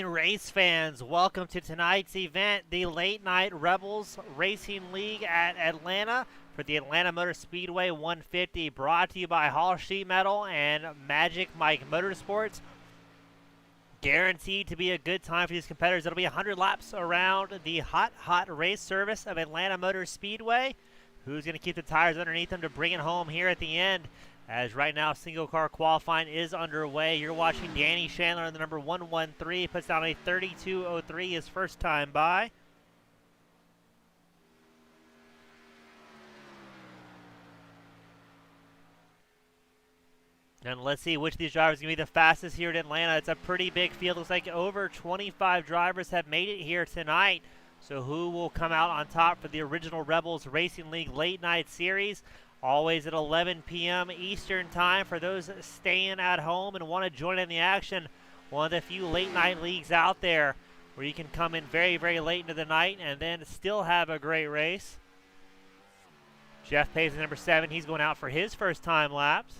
race fans, welcome to tonight's event, the Late Night Rebels Racing League at Atlanta for the Atlanta Motor Speedway 150, brought to you by Hall Sheet Metal and Magic Mike Motorsports. Guaranteed to be a good time for these competitors. It'll be 100 laps around the hot race service of Atlanta Motor Speedway. Who's going to keep the tires underneath them to bring it home here at the end? As right now, single car qualifying is underway. You're watching Danny Chandler in the number 113. Puts down a 32.03 his first time by. And let's see which of these drivers is going to be the fastest here in Atlanta. It's a pretty big field. Looks like over 25 drivers have made it here tonight. So who will come out on top for the original Rebels Racing League Late Night Series? Always at 11 p.m. Eastern Time for those staying at home and want to join in the action. One of the few late night leagues out there where you can come in very, very late into the night and then still have a great race. Jeff Paisley, number 7, he's going out for his first time laps.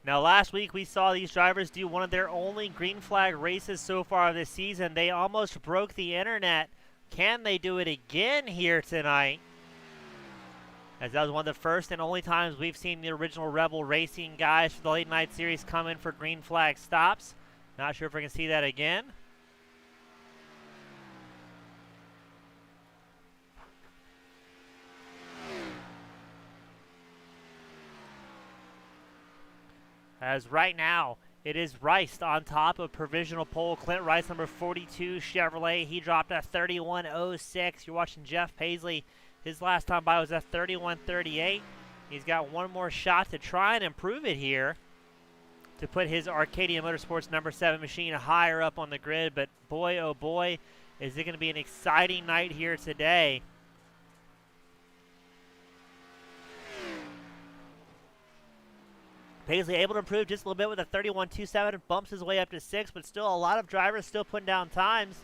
Now, last week we saw these drivers do one of their only green flag races so far this season. They almost broke the internet. Can they do it again here tonight? As that was one of the first and only times we've seen the original Rebel Racing guys for the late night series come in for green flag stops. Not sure if we can see that again. As right now, it is Rice on top of provisional pole. Clint Rice, number 42 Chevrolet. He dropped a 31.06. You're watching Jeff Paisley. His last time by was a 31.38. He's got one more shot to try and improve it here to put his Arcadia Motorsports number 7 machine higher up on the grid. But boy, oh boy, is it going to be an exciting night here today. Paisley able to improve just a little bit with a 31.27, bumps his way up to 6, but still a lot of drivers still putting down times.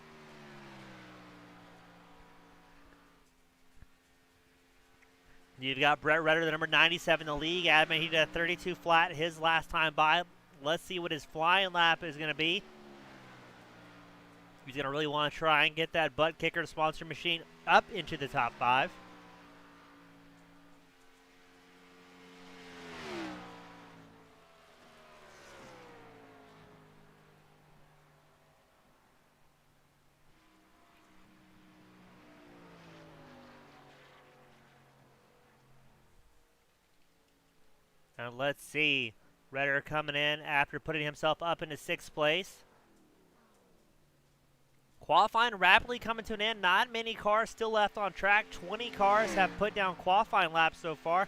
You've got Brett Redder, the number 97 in the league. Admin, he did a 32 flat his last time by. Let's see what his flying lap is going to be. He's going to really want to try and get that butt kicker sponsor machine up into the top 5. And let's see, Redder coming in after putting himself up into 6th place. Qualifying rapidly coming to an end. Not many cars still left on track. 20 cars have put down qualifying laps so far.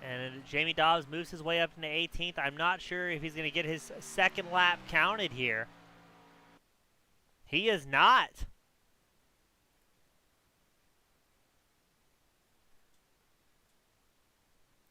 And Jamie Dobbs moves his way up into 18th. I'm not sure if he's going to get his second lap counted here. He is not.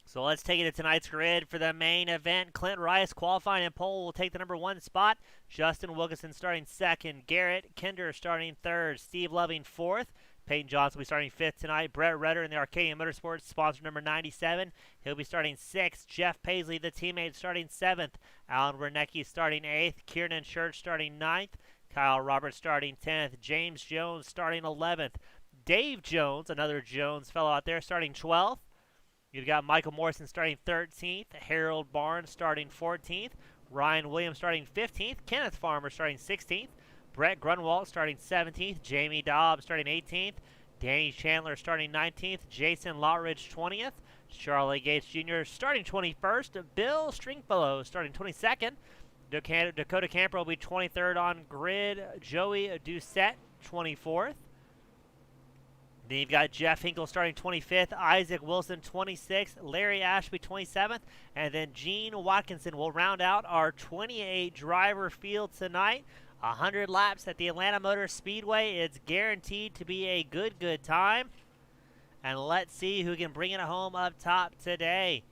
So let's take it to tonight's grid for the main event. Clint Rice qualifying in pole will take the number 1 spot. Justin Wilkinson starting 2nd. Garrett Kinder starting 3rd. Steve Loving 4th. Peyton Johnson will be starting 5th tonight. Brett Redder in the Arcadia Motorsports, sponsor number 97. He'll be starting 6th. Jeff Paisley, the teammate, starting 7th. Alan Wernicke starting 8th. Kiernan Church starting 9th. Kyle Roberts starting 10th. James Jones starting 11th. Dave Jones, another Jones fellow out there, starting 12th. You've got Michael Morrison starting 13th. Harold Barnes starting 14th. Ryan Williams starting 15th. Kenneth Farmer starting 16th. Brett Grunwald starting 17th. Jamie Dobbs starting 18th. Danny Chandler starting 19th. Jason Lawridge 20th. Charlie Gates Jr. starting 21st. Bill Stringfellow starting 22nd. Dakota Camper will be 23rd on grid. Joey Doucette 24th. Then you've got Jeff Hinkle starting 25th, Isaac Wilson 26th, Larry Ashby 27th, and then Gene Watkinson will round out our 28 driver field tonight. 100 laps at the Atlanta Motor Speedway. It's guaranteed to be a good time. And let's see who can bring it home up top today.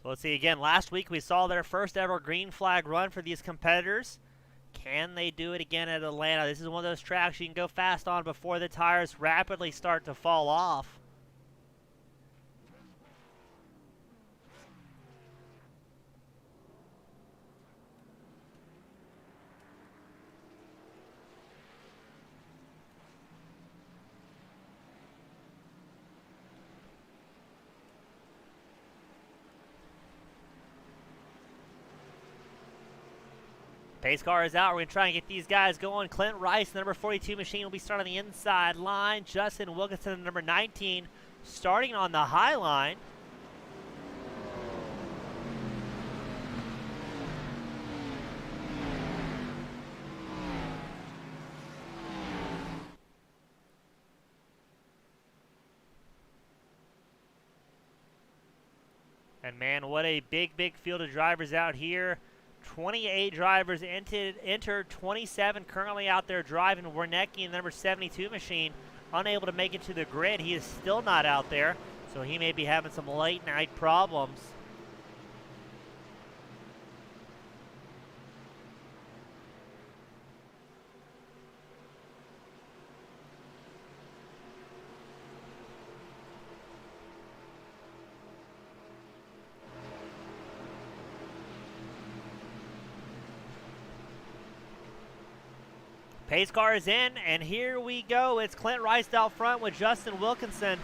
So let's see again. Last week we saw their first ever green flag run for these competitors. Can they do it again at Atlanta? This is one of those tracks you can go fast on before the tires rapidly start to fall off. Pace car is out. We're going to try and get these guys going. Clint Rice, the number 42 machine, will be starting on the inside line. Justin Wilkinson, the number 19, starting on the high line. And man, what a big field of drivers out here. 28 drivers entered, 27 currently out there driving. Wernicke, the number 72 machine, unable to make it to the grid. He is still not out there, so he may be having some late night problems. Pace car is in, and here we go. It's Clint Rice out front with Justin Wilkinson.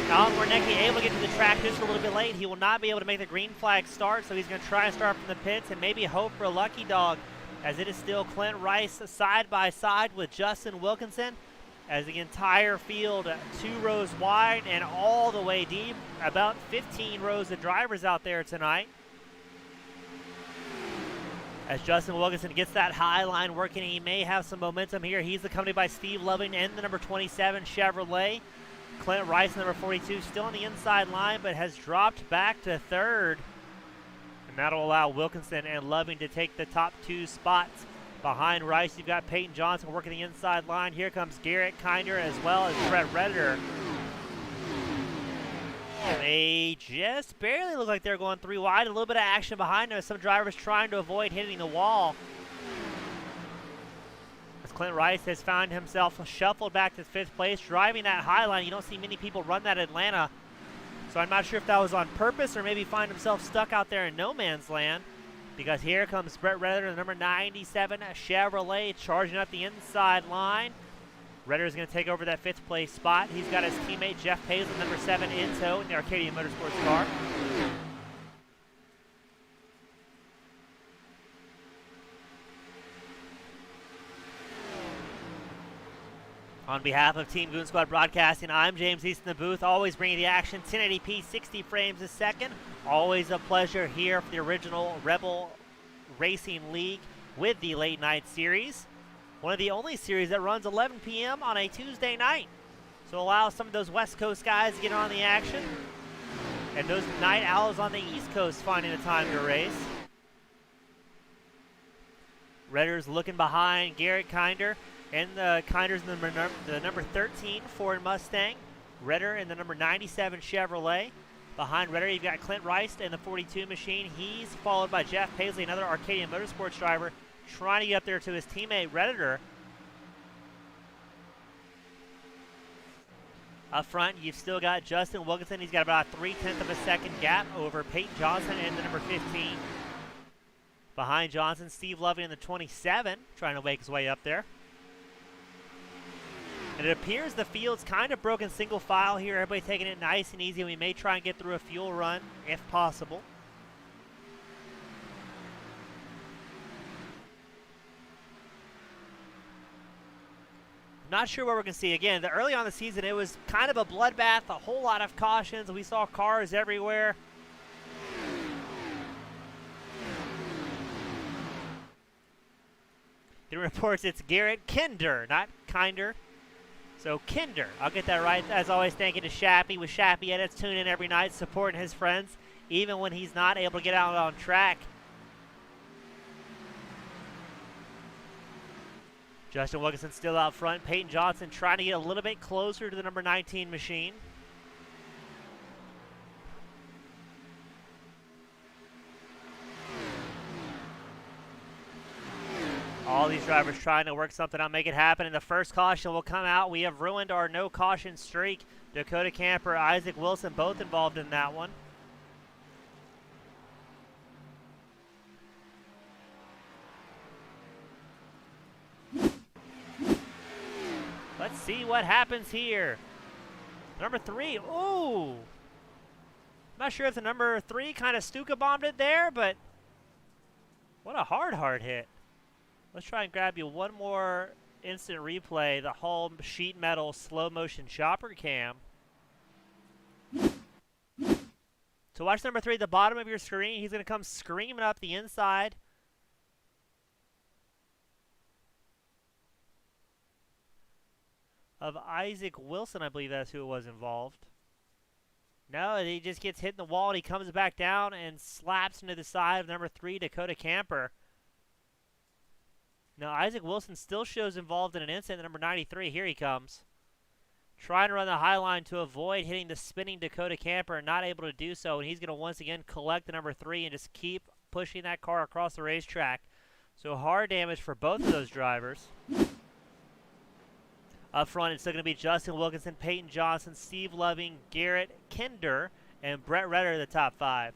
Alan Wernicke able to get to the track just a little bit late. He will not be able to make the green flag start, so he's going to try and start from the pits and maybe hope for a lucky dog, as it is still Clint Rice side by side with Justin Wilkinson, as the entire field 2 rows wide and all the way deep. About 15 rows of drivers out there tonight. As Justin Wilkinson gets that high line working, he may have some momentum here. He's accompanied by Steve Loving and the number 27 Chevrolet. Clint Rice, number 42, still on the inside line, but has dropped back to third. And that'll allow Wilkinson and Loving to take the top 2 spots. Behind Rice, you've got Peyton Johnson working the inside line. Here comes Garrett Kinder as well as Brett Redditor. They just barely look like they're going 3 wide. A little bit of action behind them as some drivers trying to avoid hitting the wall. As Clint Rice has found himself shuffled back to 5th place, driving that high line. You don't see many people run that Atlanta. So I'm not sure if that was on purpose or maybe find himself stuck out there in no man's land. Because here comes Brett Redditor, the number 97 Chevrolet, charging up the inside line. Redditor is going to take over that 5th place spot. He's got his teammate Jeff Paisley, number 7, in tow in the Arcadia Motorsports car. On behalf of Team Goon Squad Broadcasting, I'm James East in the booth, always bringing the action, 1080p, 60 frames a second. Always a pleasure here for the original Rebel Racing League with the Late Night Series. One of the only series that runs 11 p.m. on a Tuesday night. So allow some of those West Coast guys to get on the action. And those night owls on the East Coast finding the time to race. Redditor's looking behind Garrett Kinder. And the Kinder's in the number 13 Ford Mustang. Redditor in the number 97 Chevrolet. Behind Redditor, you've got Clint Rice in the 42 machine. He's followed by Jeff Paisley, another Arcadia Motorsports driver, trying to get up there to his teammate Redditor. Up front, you've still got Justin Wilkinson. He's got about a 0.3 of a second gap over Peyton Johnson and the number 15. Behind Johnson, Steve Loving in the 27, trying to make his way up there. And it appears the field's kind of broken single file here. Everybody taking it nice and easy. We may try and get through a fuel run if possible. Not sure what we're going to see. Again, early on in the season, it was kind of a bloodbath, a whole lot of cautions. We saw cars everywhere. The reports it's Garrett Kinder, not Kinder. So Kinder, I'll get that right. As always, thank you to Shappy with Shappy Edits. Tune in every night, supporting his friends, even when he's not able to get out on track. Justin Wilkinson still out front. Peyton Johnson trying to get a little bit closer to the number 19 machine. All these drivers trying to work something out, make it happen. And the first caution will come out. We have ruined our no caution streak. Dakota Camper, Isaac Wilson, both involved in that one. Let's see what happens here. Number 3, ooh. I'm not sure if the number 3 kind of Stuka bombed it there, but what a hard hit. Let's try and grab you one more instant replay, the Hull sheet metal slow motion chopper cam. So watch number 3 at the bottom of your screen. He's going to come screaming up the inside. Of Isaac Wilson, I believe that's who it was involved. No, he just gets hit in the wall and he comes back down and slaps into the side of number 3, Dakota Camper. Now, Isaac Wilson still shows involved in an incident at number 93. Here he comes. Trying to run the high line to avoid hitting the spinning Dakota Camper and not able to do so. And he's going to once again collect the number 3 and just keep pushing that car across the racetrack. So hard damage for both of those drivers. Up front, it's still going to be Justin Wilkinson, Peyton Johnson, Steve Loving, Garrett Kinder, and Brett Redder, the top 5.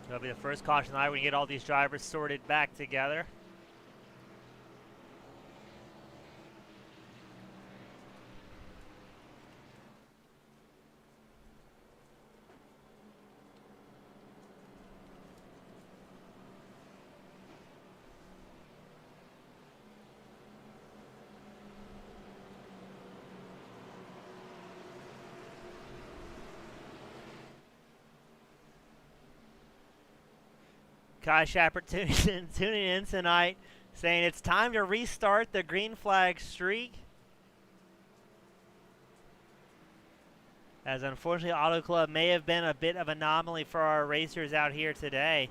That'll be the first caution line. We get all these drivers sorted back together. Kai Shepard tuning in tonight, saying it's time to restart the green flag streak. As unfortunately, Auto Club may have been a bit of an anomaly for our racers out here today.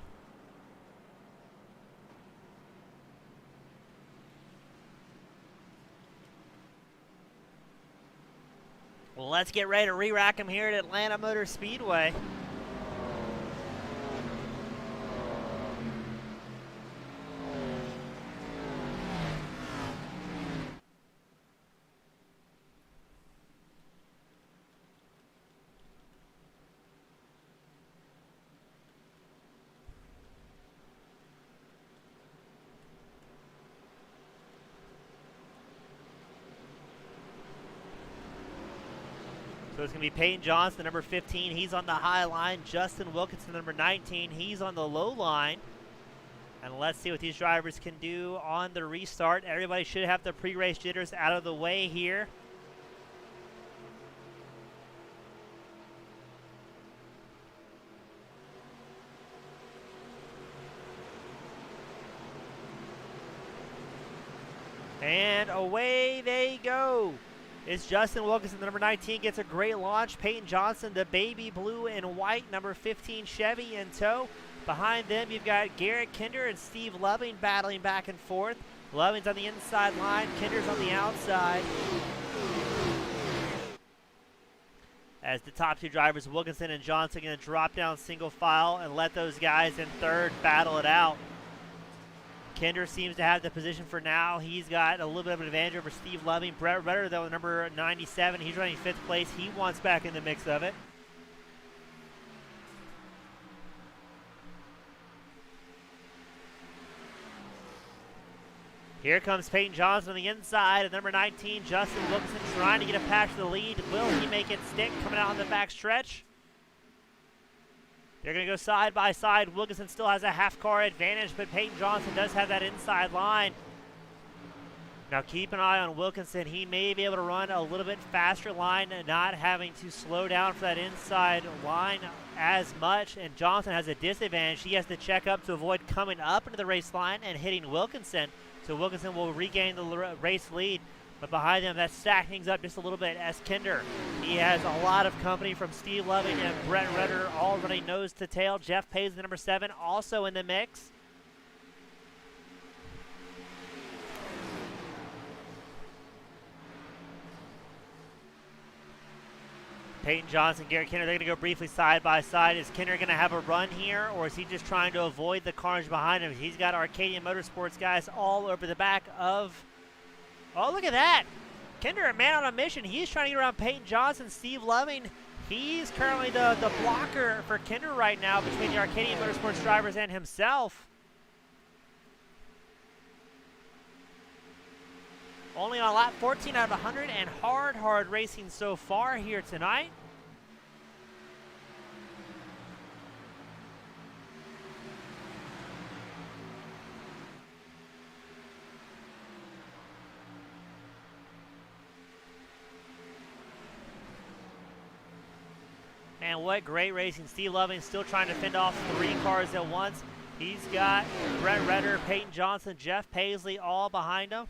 Well, let's get ready to re-rack them here at Atlanta Motor Speedway. So it's going to be Peyton Johnson, number 15. He's on the high line. Justin Wilkinson, number 19. He's on the low line. And let's see what these drivers can do on the restart. Everybody should have the pre-race jitters out of the way here. And away they go. It's Justin Wilkinson, the number 19, gets a great launch. Peyton Johnson, the baby blue and white, number 15 Chevy in tow. Behind them, you've got Garrett Kinder and Steve Loving battling back and forth. Loving's on the inside line. Kinder's on the outside. As the top two drivers, Wilkinson and Johnson, going to drop down single file and let those guys in third battle it out. Kinder seems to have the position for now. He's got a little bit of an advantage over Steve Loving. Brett Redder, though, number 97, he's running 5th place. He wants back in the mix of it. Here comes Peyton Johnson on the inside of number 19, Justin Wilkinson, trying to get a patch to the lead. Will he make it stick coming out on the back stretch? They're going to go side by side. Wilkinson still has a half-car advantage, but Peyton Johnson does have that inside line. Now keep an eye on Wilkinson. He may be able to run a little bit faster line, not having to slow down for that inside line as much. And Johnson has a disadvantage. He has to check up to avoid coming up into the race line and hitting Wilkinson. So Wilkinson will regain the race lead. But behind them, that stacked things up just a little bit as Kinder. He has a lot of company from Steve Loving and Brett Redder all running nose to tail. Jeff Paisley, number 7, also in the mix. Peyton Johnson, Garrett Kinder, they're going to go briefly side by side. Is Kinder going to have a run here, or is he just trying to avoid the carnage behind him? He's got Arcadian Motorsports guys all over the back of... Oh, look at that. Kinder, a man on a mission. He's trying to get around Peyton Johnson. Steve Loving, he's currently the blocker for Kinder right now between the Arcadian Motorsports drivers and himself. Only on lap 14 out of 100 and hard racing so far here tonight. And what great racing. Steve Loving still trying to fend off 3 cars at once. He's got Brett Redder, Peyton Johnson, Jeff Paisley all behind him.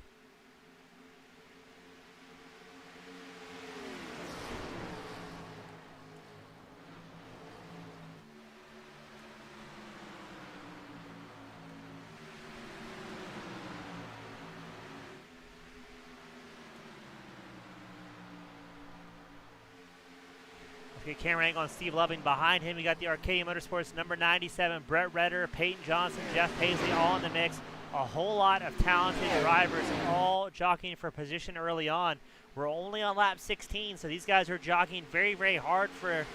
Get camera angle on Steve Loving behind him. We got the Arcadian Motorsports number 97, Brett Redder, Peyton Johnson, Jeff Paisley all in the mix. A whole lot of talented drivers all jockeying for position early on. We're only on lap 16, so these guys are jockeying very hard for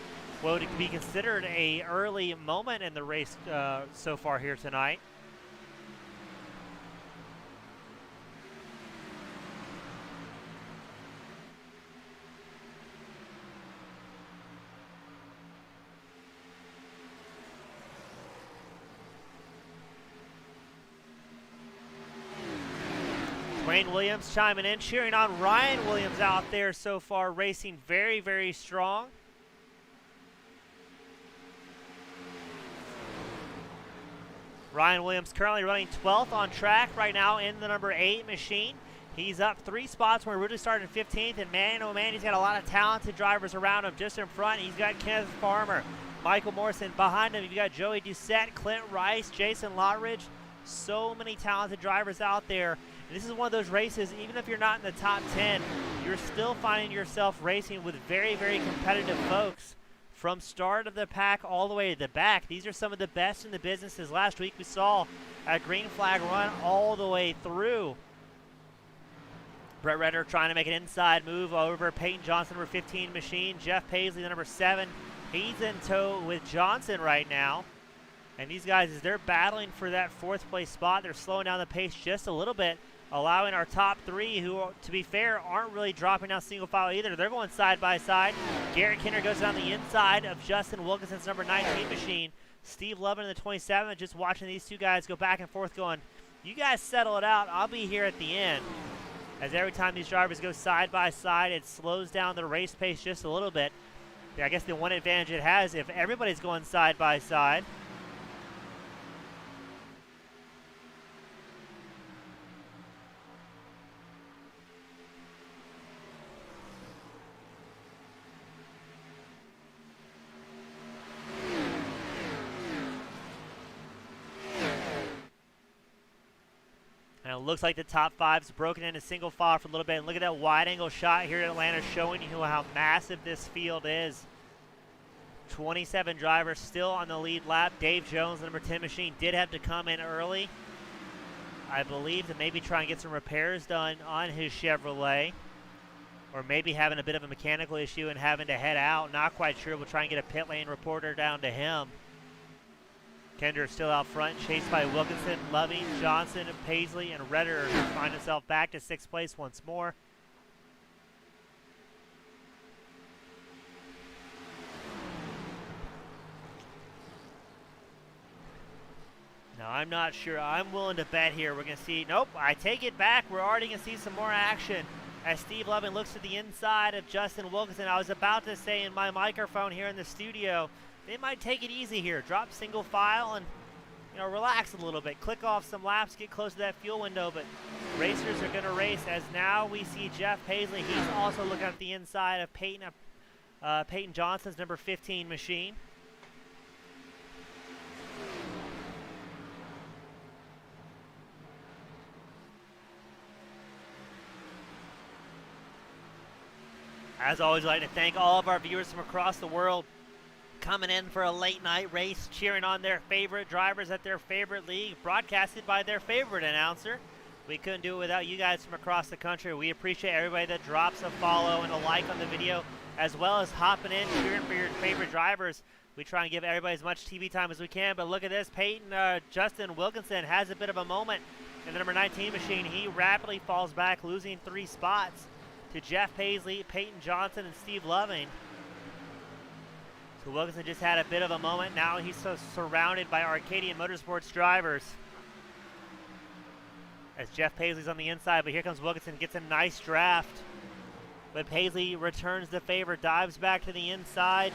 what would be considered a early moment in the race so far here tonight. Wayne Williams chiming in, cheering on Ryan Williams out there so far, racing very strong. Ryan Williams currently running 12th on track right now in the number 8 machine. He's up 3 spots where Rudy started 15th, and man, oh man, he's got a lot of talented drivers around him. Just in front, he's got Kenneth Farmer, Michael Morrison. Behind him, you've got Joey Doucette, Clint Rice, Jason Lottridge. So many talented drivers out there. And this is one of those races, even if you're not in the top 10, you're still finding yourself racing with very competitive folks from start of the pack all the way to the back. These are some of the best in the businesses. Last week we saw a green flag run all the way through. Brett Redder trying to make an inside move over Peyton Johnson, number 15 machine. Jeff Paisley, the number 7. He's in tow with Johnson right now. And these guys, as they're battling for that 4th place spot, they're slowing down the pace just a little bit, allowing our top 3, who, to be fair, aren't really dropping down single file either. They're going side by side. Garrett Kinder goes down the inside of Justin Wilkinson's number 19 machine. Steve Lovin in the 27, just watching these two guys go back and forth going, you guys settle it out. I'll be here at the end. As every time these drivers go side by side, it slows down the race pace just a little bit. I guess the one advantage it has, if everybody's going side by side, looks like the top five's broken into single file for a little bit. And look at that wide angle shot here in Atlanta showing you how massive this field is. 27 drivers still on the lead lap. Dave Jones, the number 10 machine, did have to come in early, I believe, to maybe try and get some repairs done on his Chevrolet. Or maybe having a bit of a mechanical issue and having to head out. Not quite sure. We'll try and get a pit lane reporter down to him. Kender still out front, chased by Wilkinson, Loving, Johnson, Paisley, and Redder find himself back to 6th place once more. Now, I'm not sure. I'm willing to bet here we're going to see. Nope, I take it back. We're already going to see some more action as Steve Loving looks to the inside of Justin Wilkinson. I was about to say in my microphone here in the studio, they might take it easy here. Drop single file and, relax a little bit. Click off some laps, get close to that fuel window. But racers are going to race as now we see Jeff Paisley. He's also looking at the inside of Peyton Johnson's number 15 machine. As always, I'd like to thank all of our viewers from across the world coming in for a late night race, cheering on their favorite drivers at their favorite league, broadcasted by their favorite announcer. We couldn't do it without you guys from across the country. We appreciate everybody that drops a follow and a like on the video, as well as hopping in, cheering for your favorite drivers. We try and give everybody as much TV time as we can, but look at this. Justin Wilkinson has a bit of a moment in the number 19 machine. He rapidly falls back, losing 3 spots to Jeff Paisley, Peyton Johnson, and Steve Loving. So Wilkinson just had a bit of a moment. Now he's so surrounded by Arcadian Motorsports drivers. As Jeff Paisley's on the inside, but here comes Wilkinson, gets a nice draft. But Paisley returns the favor, dives back to the inside.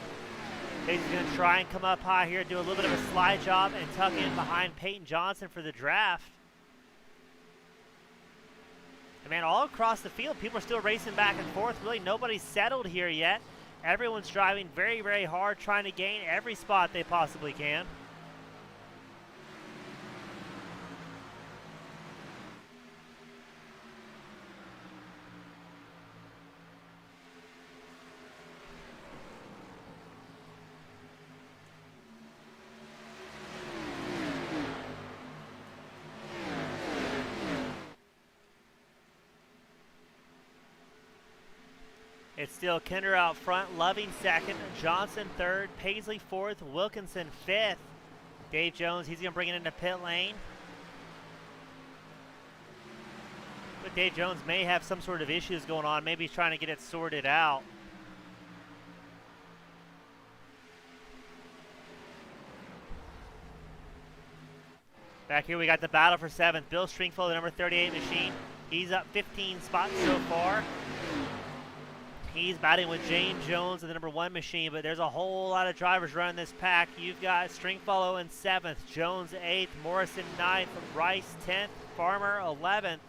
Paisley's going to try and come up high here, do a little bit of a slide job, and tuck in behind Peyton Johnson for the draft. And man, all across the field, people are still racing back and forth. Really, nobody's settled here yet. Everyone's driving very, very hard, trying to gain every spot they possibly can. It's still Kender out front, Loving second, Johnson third, Paisley fourth, Wilkinson fifth. Dave Jones, he's going to bring it into pit lane. But Dave Jones may have some sort of issues going on. Maybe he's trying to get it sorted out. Back here we got the battle for 7th. Bill Stringfellow, the number 38 machine. He's up 15 spots so far. He's batting with James Jones and the number 1 machine, but there's a whole lot of drivers running this pack. You've got Stringfellow in 7th, Jones 8th, Morrison 9th, Rice 10th, Farmer 11th.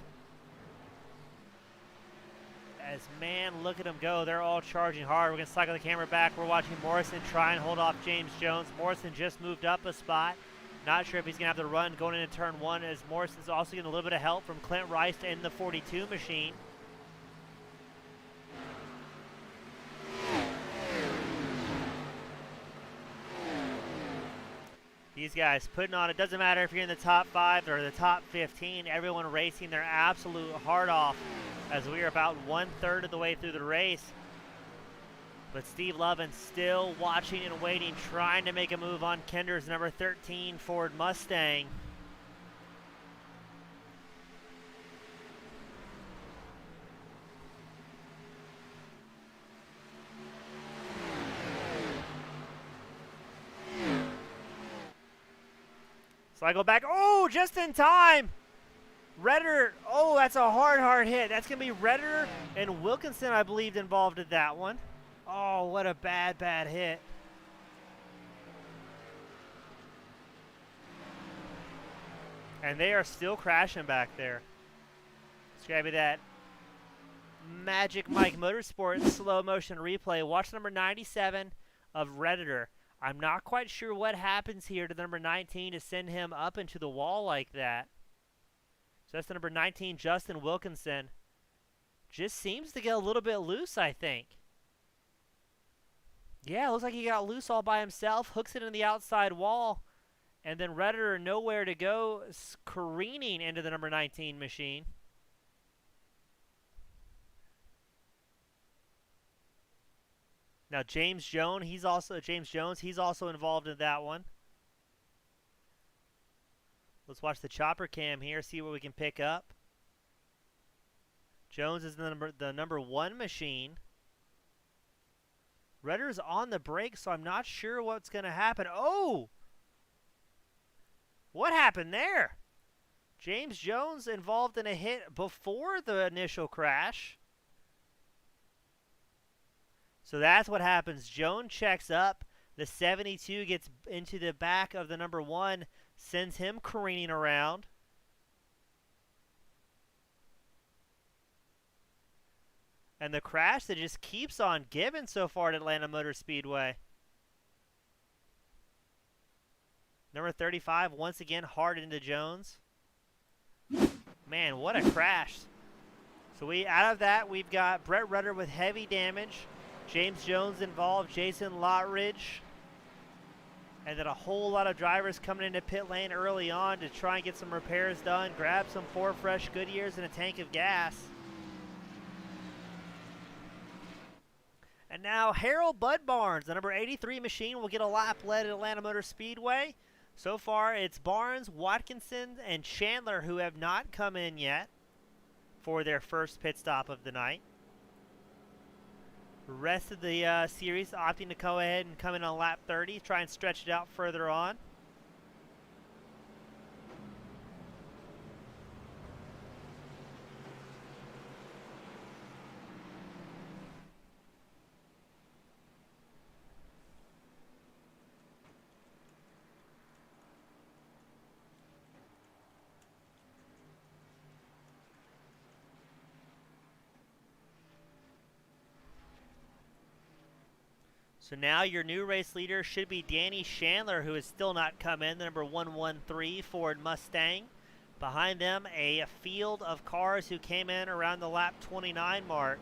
As man, look at them go. They're all charging hard. We're going to cycle the camera back. We're watching Morrison try and hold off James Jones. Morrison just moved up a spot. Not sure if he's going to have the run going into turn 1, as Morrison's also getting a little bit of help from Clint Rice in the 42 machine. These guys putting on, it doesn't matter if you're in the top 5 or the top 15, everyone racing their absolute heart off as we are about 1/3 of the way through the race. But Steve Lovin still watching and waiting, trying to make a move on Kender's number 13 Ford Mustang. So I go back. Oh, just in time. Redder. Oh, that's a hard hit. That's going to be Redder and Wilkinson, I believe, involved in that one. Oh, what a bad hit. And they are still crashing back there. Let's grab you that Magic Mike Motorsports slow motion replay. Watch number 97 of Redditor. I'm not quite sure what happens here to number 19 to send him up into the wall like that. So that's the number 19, Justin Wilkinson. Just seems to get a little bit loose, I think. Yeah, looks like he got loose all by himself, hooks it in the outside wall, and then Redditor nowhere to go, careening into the number 19 machine. Now James Jones, he's also involved in that one. Let's watch the chopper cam here, see what we can pick up. Jones is the number 1 machine. Redditor's on the brake, so I'm not sure what's going to happen. Oh! What happened there? James Jones involved in a hit before the initial crash. So that's what happens. Jones checks up. The 72 gets into the back of the number 1, sends him careening around. And the crash that just keeps on giving so far at Atlanta Motor Speedway. Number 35, once again, hard into Jones. Man, what a crash. So out of that, we've got Brett Rudder with heavy damage. James Jones involved, Jason Lottridge. And then a whole lot of drivers coming into pit lane early on to try and get some repairs done, grab some 4 fresh Goodyears and a tank of gas. And now Harold Bud Barnes, the number 83 machine, will get a lap led at Atlanta Motor Speedway. So far, it's Barnes, Watkinson, and Chandler who have not come in yet for their first pit stop of the night. The rest of the series opting to go ahead and come in on lap 30, try and stretch it out further on. So now your new race leader should be Danny Chandler, who has still not come in, the number 113 Ford Mustang. Behind them, a field of cars who came in around the lap 29 mark.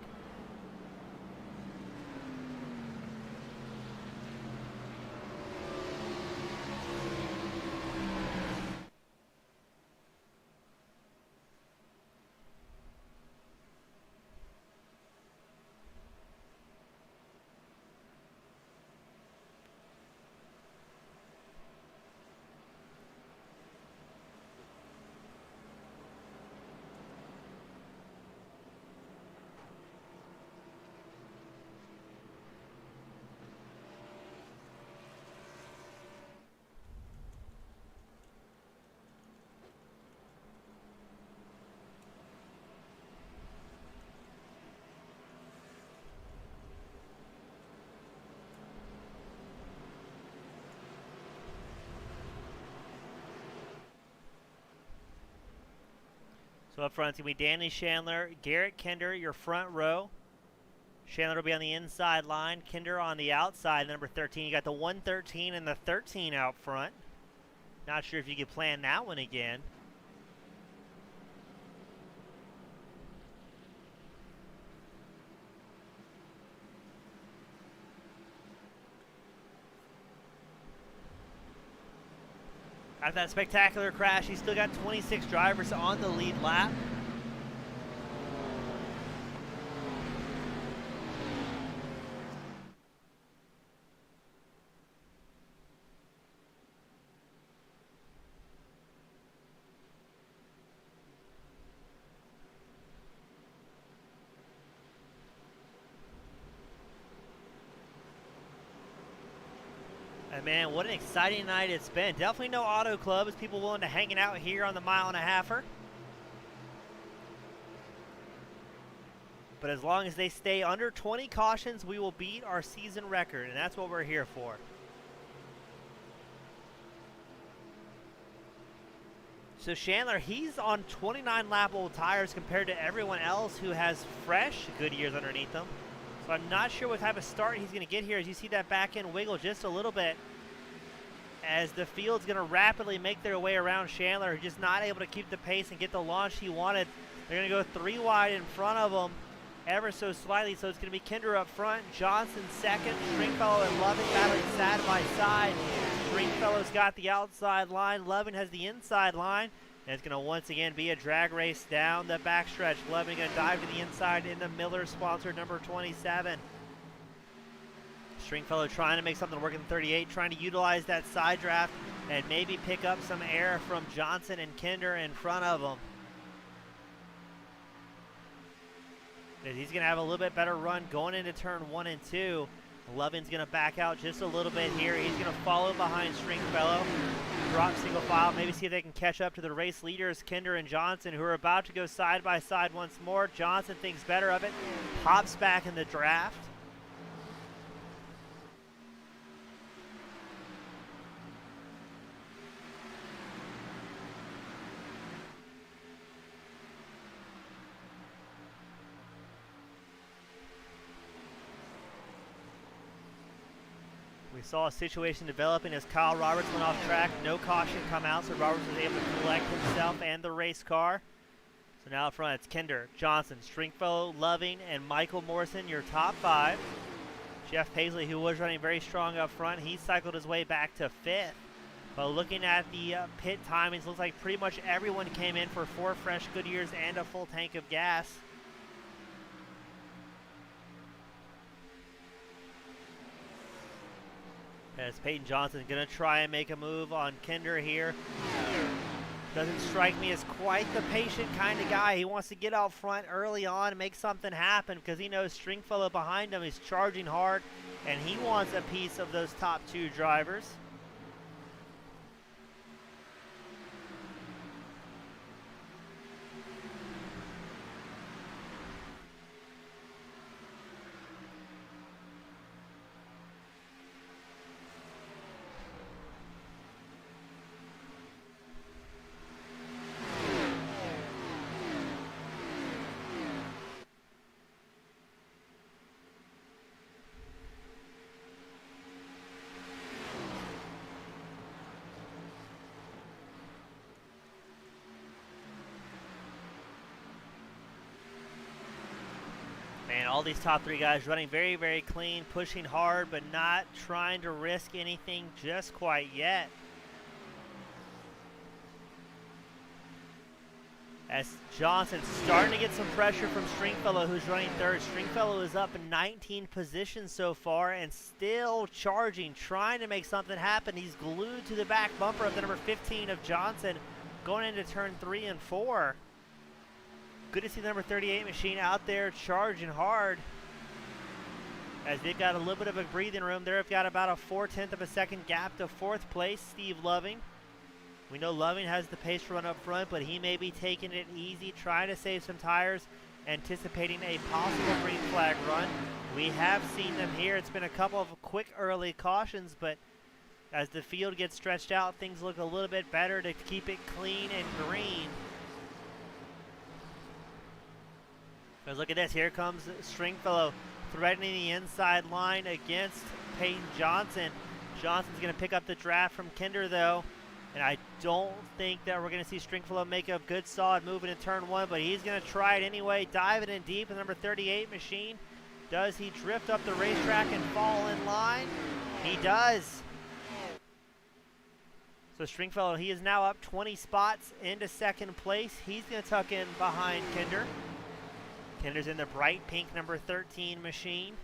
So up front, it's going to be Danny Chandler, Garrett Kinder, your front row. Chandler will be on the inside line, Kinder on the outside, number 13. You got the 113 and the 13 out front. Not sure if you could plan that one again. After that spectacular crash, he's still got 26 drivers on the lead lap. And man, what an exciting night it's been. Definitely no auto clubs. People willing to hanging out here on the mile and a halfer. But as long as they stay under 20 cautions, we will beat our season record, and that's what we're here for. So Chandler, he's on 29 lap old tires compared to everyone else who has fresh Goodyears underneath them. So I'm not sure what type of start he's going to get here as you see that back end wiggle just a little bit. as the field's going to rapidly make their way around Chandler, who's just not able to keep the pace and get the launch he wanted. They're going to go 3 wide in front of them ever so slightly, so it's going to be Kinder up front, Johnson second, Stringfellow and Loving battling side by side. Stringfellow's got the outside line, Loving has the inside line, and it's going to once again be a drag race down the backstretch. Loving going to dive to the inside in the Miller-sponsored number 27. Stringfellow trying to make something work in 38, trying to utilize that side draft and maybe pick up some air from Johnson and Kinder in front of him. He's going to have a little bit better run going into turn 1 and 2. Loving's going to back out just a little bit here. He's going to follow behind Stringfellow, drop single file, maybe see if they can catch up to the race leaders, Kinder and Johnson, who are about to go side by side once more. Johnson thinks better of it, hops back in the draft. We saw a situation developing as Kyle Roberts went off track. No caution come out, so Roberts was able to collect himself and the race car. So now up front, it's Kinder, Johnson, Stringfellow, Loving, and Michael Morrison, your top 5. Jeff Paisley, who was running very strong up front, he cycled his way back to 5th. But looking at the pit timings, looks like pretty much everyone came in for 4 fresh Goodyears and a full tank of gas. As Peyton Johnson's going to try and make a move on Kinder here. Doesn't strike me as quite the patient kind of guy. He wants to get out front early on and make something happen because he knows Stringfellow behind him is charging hard and he wants a piece of those top 2 drivers. Man, all these top 3 guys running very, very clean, pushing hard, but not trying to risk anything just quite yet. As Johnson's starting to get some pressure from Stringfellow, who's running 3rd. Stringfellow is up in 19 positions so far and still charging, trying to make something happen. He's glued to the back bumper of the number 15 of Johnson going into turn 3 and 4. Good to see the number 38 machine out there charging hard. As they've got a little bit of a breathing room. They've got about a 4/10 of a second gap to 4th place, Steve Loving. We know Loving has the pace to run up front, but he may be taking it easy, trying to save some tires, anticipating a possible green flag run. We have seen them here. It's been a couple of quick early cautions, but as the field gets stretched out, things look a little bit better to keep it clean and green. Because look at this, here comes Stringfellow threatening the inside line against Peyton Johnson. Johnson's going to pick up the draft from Kinder though, and I don't think that we're going to see Stringfellow make a good solid move into turn 1, but he's going to try it anyway, diving in deep with number 38 machine. Does he drift up the racetrack and fall in line? He does. So Stringfellow, he is now up 20 spots into 2nd place. He's going to tuck in behind Kinder. Kinder's in the bright pink number 13 machine.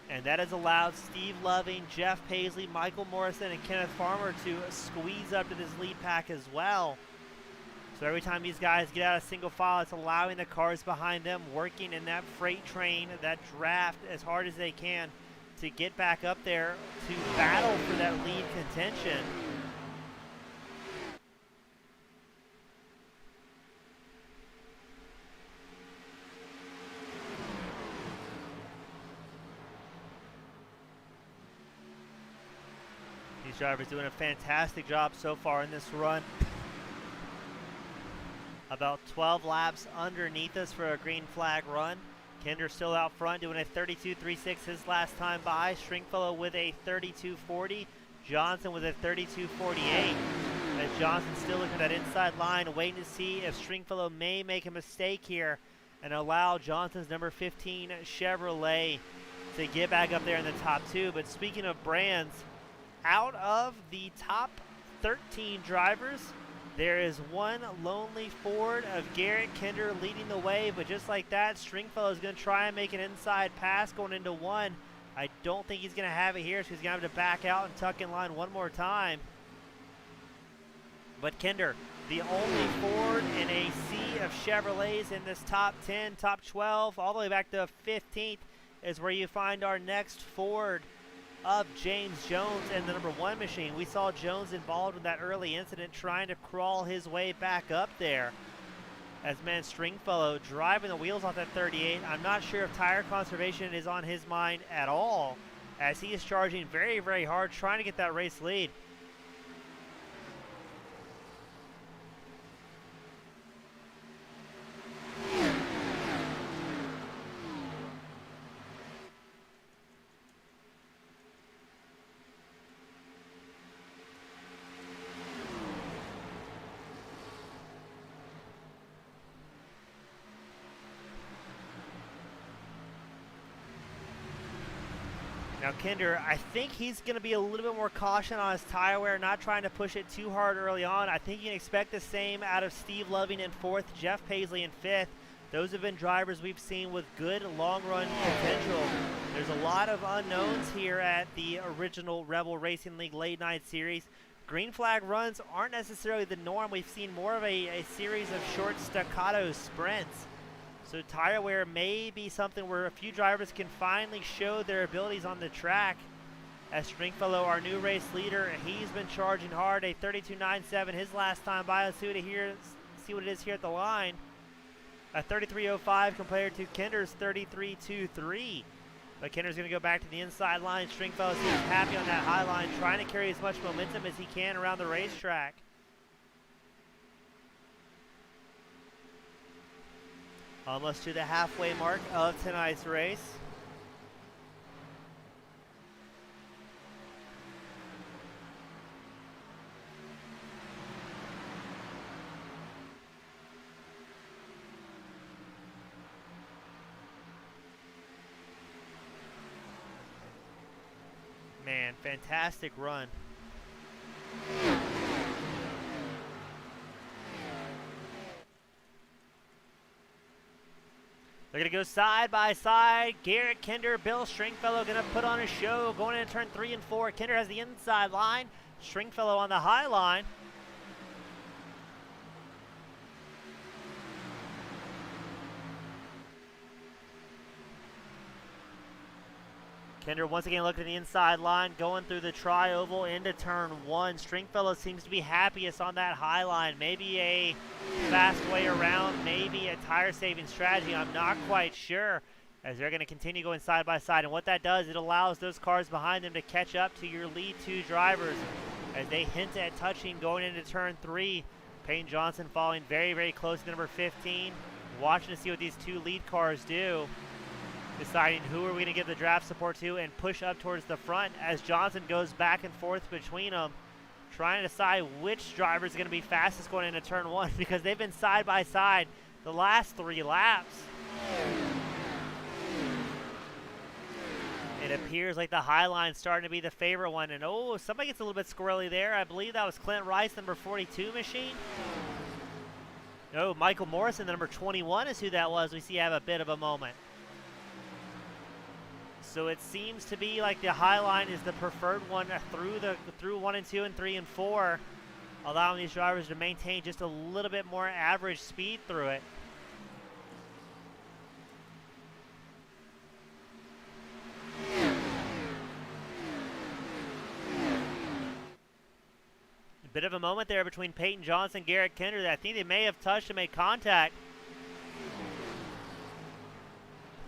And that has allowed Steve Loving, Jeff Paisley, Michael Morrison, and Kenneth Farmer to squeeze up to this lead pack as well. So every time these guys get out of single file, it's allowing the cars behind them working in that freight train, that draft as hard as they can to get back up there to battle for that lead contention. These drivers doing a fantastic job so far in this run. About 12 laps underneath us for a green flag run. Kinder still out front doing a 32.36 his last time by. Stringfellow with a 32.40. Johnson with a 32.48. As Johnson still looking at that inside line, waiting to see if Stringfellow may make a mistake here and allow Johnson's number 15 Chevrolet to get back up there in the top 2. But speaking of brands, out of the top 13 drivers, there is one lonely Ford of Garrett Kinder leading the way, but just like that, Stringfellow is going to try and make an inside pass going into 1. I don't think he's going to have it here, so he's going to have to back out and tuck in line one more time. But Kinder, the only Ford in a sea of Chevrolets in this top 10, top 12, all the way back to 15th is where you find our next Ford of James Jones and the number 1 machine. We saw Jones involved in that early incident trying to crawl his way back up there. As man Stringfellow driving the wheels off that 38. I'm not sure if tire conservation is on his mind at all, as he is charging very, very hard trying to get that race lead. Now Kinder, I think he's going to be a little bit more cautious on his tire wear, not trying to push it too hard early on. I think you can expect the same out of Steve Loving in 4th, Jeff Paisley in 5th. Those have been drivers we've seen with good long-run potential. There's a lot of unknowns here at the original Rebel Racing League Late Night Series. Green flag runs aren't necessarily the norm. We've seen more of a series of short staccato sprints. So tire wear may be something where a few drivers can finally show their abilities on the track. As Stringfellow, our new race leader, he's been charging hard, a 32.97 his last time by. Let's see what it is here at the line. A 33.05 compared to Kinder's 33.23. But Kinder's going to go back to the inside line. Stringfellow seems happy on that high line, trying to carry as much momentum as he can around the racetrack. Almost to the halfway mark of tonight's race. Man, fantastic run. They're going to go side by side. Garrett Kinder, Bill Stringfellow going to put on a show going into turn 3 and 4. Kinder has the inside line. Stringfellow on the high line. Kinder once again looking at the inside line, going through the tri-oval into turn 1. Stringfellow seems to be happiest on that high line. Maybe a fast way around, maybe a tire-saving strategy. I'm not quite sure, as they're going to continue going side by side. And what that does, it allows those cars behind them to catch up to your lead 2 drivers as they hint at touching going into turn 3. Peyton Johnson following very, very close to number 15. Watching to see what these 2 lead cars do. Deciding who are we going to give the draft support to and push up towards the front as Johnson goes back and forth between them, trying to decide which driver is going to be fastest going into turn 1 because they've been side by side the last 3 laps. It appears like the high line starting to be the favorite one, and oh, somebody gets a little bit squirrely there. I believe that was Clint Rice, number 42 machine. No, Michael Morrison, the number 21 is who that was. We see have a bit of a moment. So it seems to be like the high line is the preferred one through 1 and 2 and 3 and 4, allowing these drivers to maintain just a little bit more average speed through it. A bit of a moment there between Peyton Johnson and Garrett Kinder that I think they may have touched and made contact.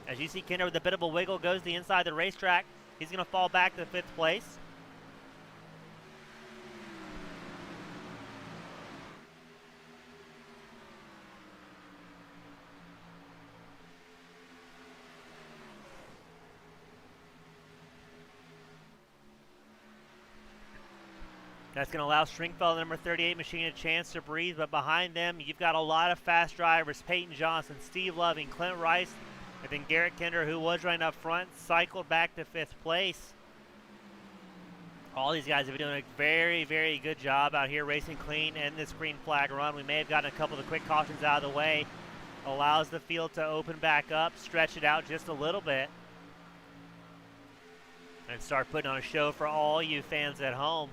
As you see Kinder with a bit of a wiggle, goes to the inside of the racetrack. He's going to fall back to 5th place. That's going to allow Stringfellow, number 38 machine, a chance to breathe, but behind them, you've got a lot of fast drivers. Peyton Johnson, Steve Loving, Clint Rice, and then Garrett Kinder, who was running up front, cycled back to 5th place. All these guys have been doing a very, very good job out here racing clean in this green flag run. We may have gotten a couple of the quick cautions out of the way. Allows the field to open back up, stretch it out just a little bit, and start putting on a show for all you fans at home.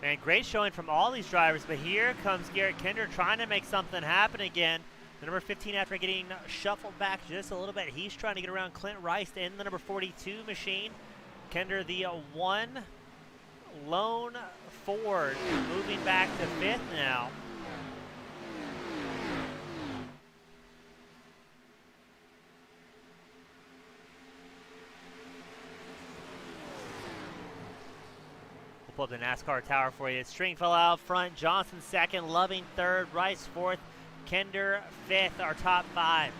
Man, great showing from all these drivers, but here comes Garrett Kinder trying to make something happen again. The number 15, after getting shuffled back just a little bit, he's trying to get around Clint Rice in the number 42 machine. Kinder, the one lone Ford, moving back to 5th now. Pull up the NASCAR tower for you. Stringfellow out front, Johnson 2nd, Loving 3rd, Rice 4th, Kinder 5th, our top 5.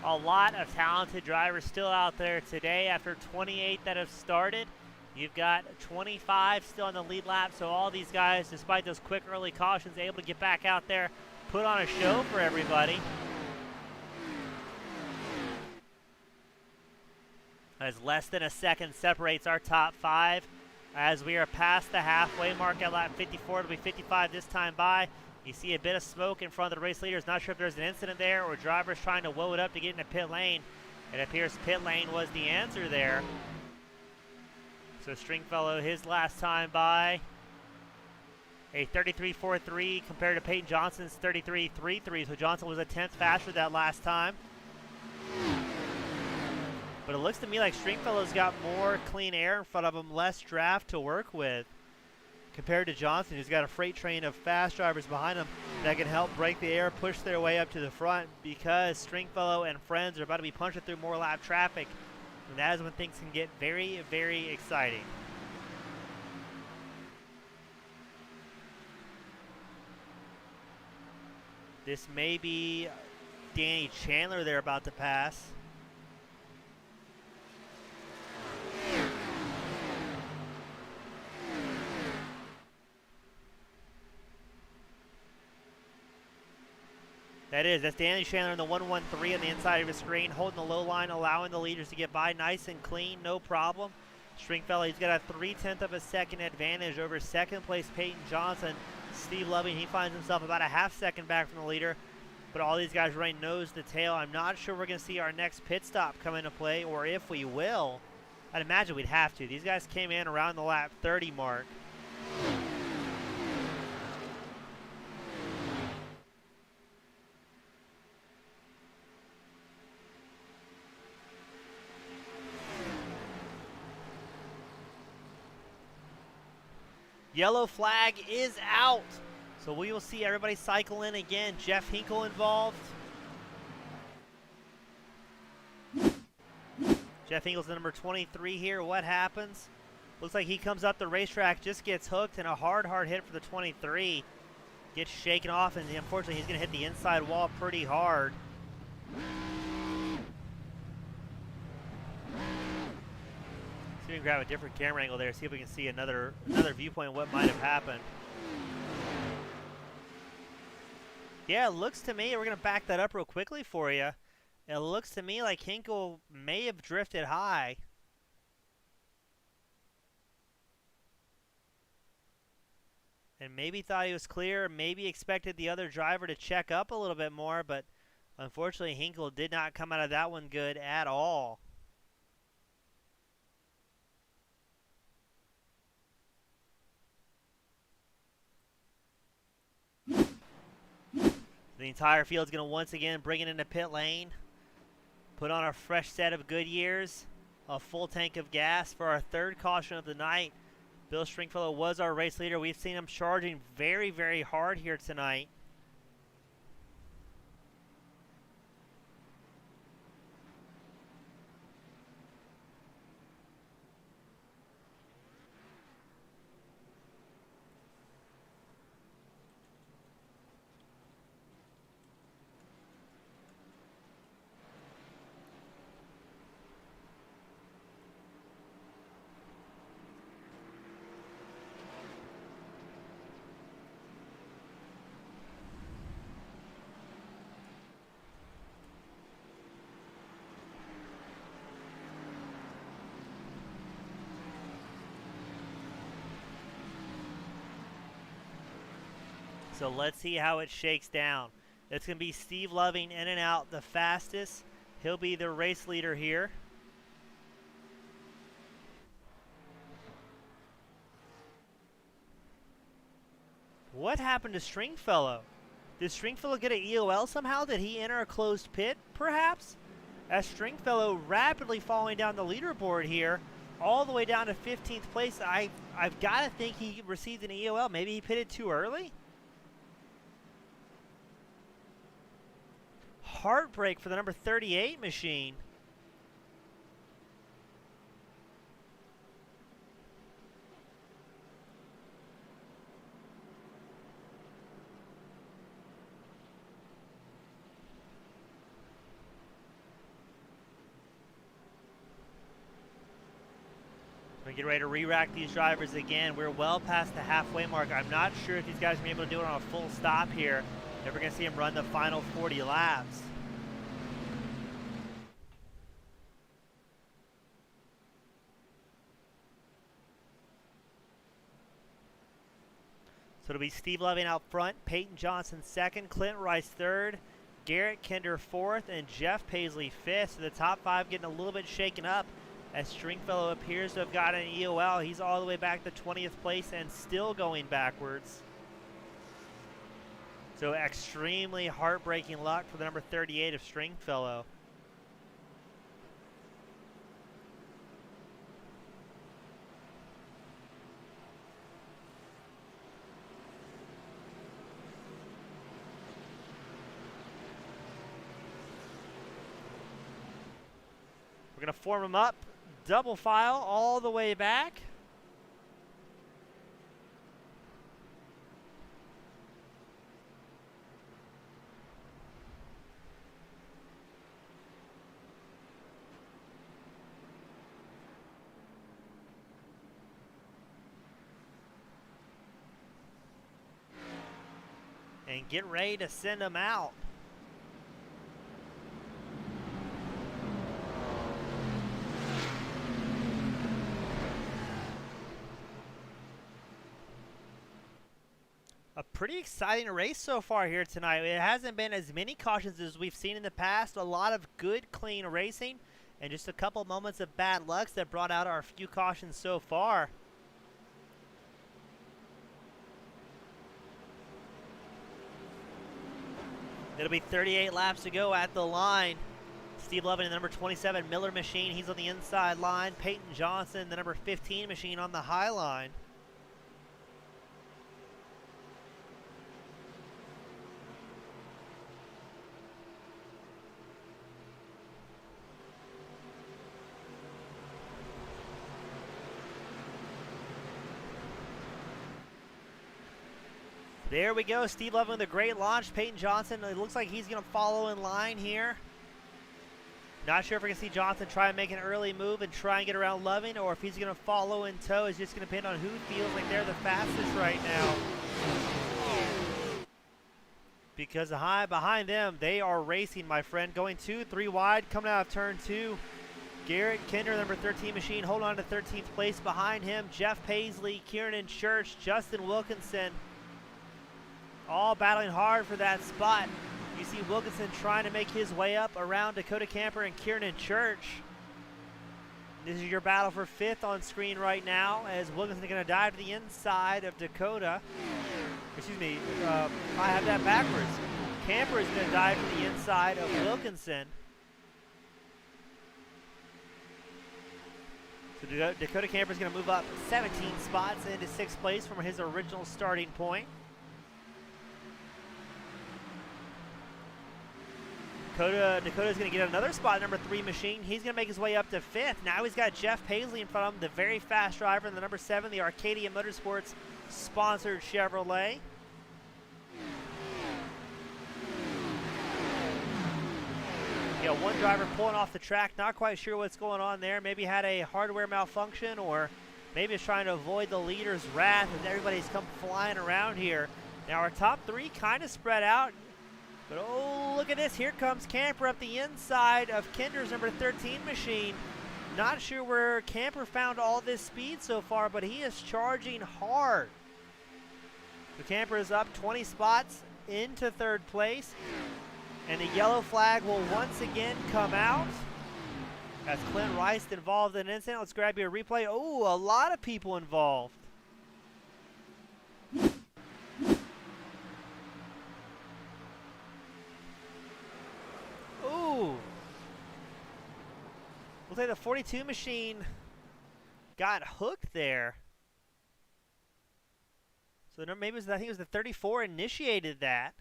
A lot of talented drivers still out there today after 28 that have started. You've got 25 still on the lead lap, so all these guys, despite those quick early cautions, able to get back out there, put on a show for everybody. As less than a second separates our top 5. As we are past the halfway mark at lap 54, it'll be 55 this time by. You see a bit of smoke in front of the race leaders. Not sure if there's an incident there or drivers trying to woe it up to get into pit lane. It appears pit lane was the answer there. So Stringfellow, his last time by, a 33.43 compared to Peyton Johnson's 33.33. So Johnson was a 10th faster that last time. But it looks to me like Stringfellow's got more clean air in front of him, less draft to work with, compared to Johnson, who's got a freight train of fast drivers behind him that can help break the air, push their way up to the front, because Stringfellow and friends are about to be punching through more lap traffic, and that is when things can get very, very exciting. This may be Danny Chandler they're about to pass. That's Danny Chandler in the 113 on the inside of his screen, holding the low line, allowing the leaders to get by nice and clean, no problem. Stringfellow, he's got a 0.3 of a second advantage over second place Peyton Johnson. Steve Loving, he finds himself about a half second back from the leader, but all these guys running nose to tail. I'm not sure we're going to see our next pit stop come into play, or if we will. I'd imagine we'd have to. These guys came in around the lap 30 mark. Yellow flag is out. So we will see everybody cycle in again. Jeff Hinkle involved. Jeff Hinkle's the number 23 here. What happens? Looks like he comes up the racetrack, just gets hooked, and a hard hit for the 23. Gets shaken off, and unfortunately he's going to hit the inside wall pretty hard. See if we can grab a different camera angle there, see if we can see another viewpoint of what might have happened. Yeah, it looks to me, we're going to back that up real quickly for you. It looks to me like Hinkle may have drifted high. And maybe thought he was clear, maybe expected the other driver to check up a little bit more, but unfortunately Hinkle did not come out of that one good at all. The entire field is going to once again bring it into pit lane. Put on a fresh set of Goodyears, a full tank of gas for our third caution of the night. Bill Stringfellow was our race leader. We've seen him charging very, very hard here tonight. So let's see how it shakes down. It's going to be Steve Loving in and out the fastest. He'll be the race leader here. What happened to Stringfellow? Did Stringfellow get an EOL somehow? Did he enter a closed pit, perhaps? As Stringfellow rapidly falling down the leaderboard here, all the way down to 15th place. I've got to think he received an EOL. Maybe he pitted too early? Heartbreak for the number 38 machine. We get ready to re-rack these drivers again. We're well past the halfway mark. I'm not sure if these guys are going to be able to do it on a full stop here. If we're going to see them run the final 40 laps. So it'll be Steve Loving out front, Peyton Johnson second, Clint Rice third, Garrett Kinder fourth, and Jeff Paisley fifth. So the top five getting a little bit shaken up as Stringfellow appears to have got an EOL. He's all the way back to 20th place and still going backwards. So extremely heartbreaking luck for the number 38 of Stringfellow. We're going to form them up, double file all the way back. And get ready to send them out. A pretty exciting race so far here tonight. It hasn't been as many cautions as we've seen in the past. A lot of good, clean racing, and just a couple moments of bad luck that brought out our few cautions so far. It'll be 38 laps to go at the line. Steve Loving, the number 27 Miller machine, he's on the inside line. Peyton Johnson, the number 15 machine, on the high line. There we go, Steve Loving with a great launch. Peyton Johnson, it looks like he's going to follow in line here. Not sure if we're going to see Johnson try and make an early move and try and get around Loving, or if he's going to follow in tow. It's just going to depend on who feels like they're the fastest right now. Because behind them, they are racing, my friend. Going 2-3 wide, coming out of turn 2. Garrett Kinder, number 13 machine, hold on to 13th place. Behind him, Jeff Paisley, Kieran Church, Justin Wilkinson. All battling hard for that spot. You see Wilkinson trying to make his way up around Dakota Camper and Kieran Church. This is your battle for 5th on screen right now, as Wilkinson is going to dive to the inside of Dakota. Excuse me, I have that backwards. Camper is going to dive to the inside of Wilkinson. So Dakota Camper is going to move up 17 spots into 6th place from his original starting point. Dakota's going to get another spot, number 3 machine. He's going to make his way up to 5th. Now he's got Jeff Paisley in front of him, the very fast driver in the number 7, the Arcadia Motorsports sponsored Chevrolet. You got one driver pulling off the track, not quite sure what's going on there. Maybe had a hardware malfunction, or maybe is trying to avoid the leader's wrath as everybody's come flying around here. Now our top 3 kind of spread out. But oh, look at this. Here comes Camper up the inside of Kinder's number 13 machine. Not sure where Camper found all this speed so far, but he is charging hard. The camper is up 20 spots into third place. And the yellow flag will once again come out as Clint Rice involved in an incident. Let's grab you a replay. Oh, a lot of people involved. Ooh. We'll say the 42 machine got hooked there. So maybe I think it was the 34 initiated that.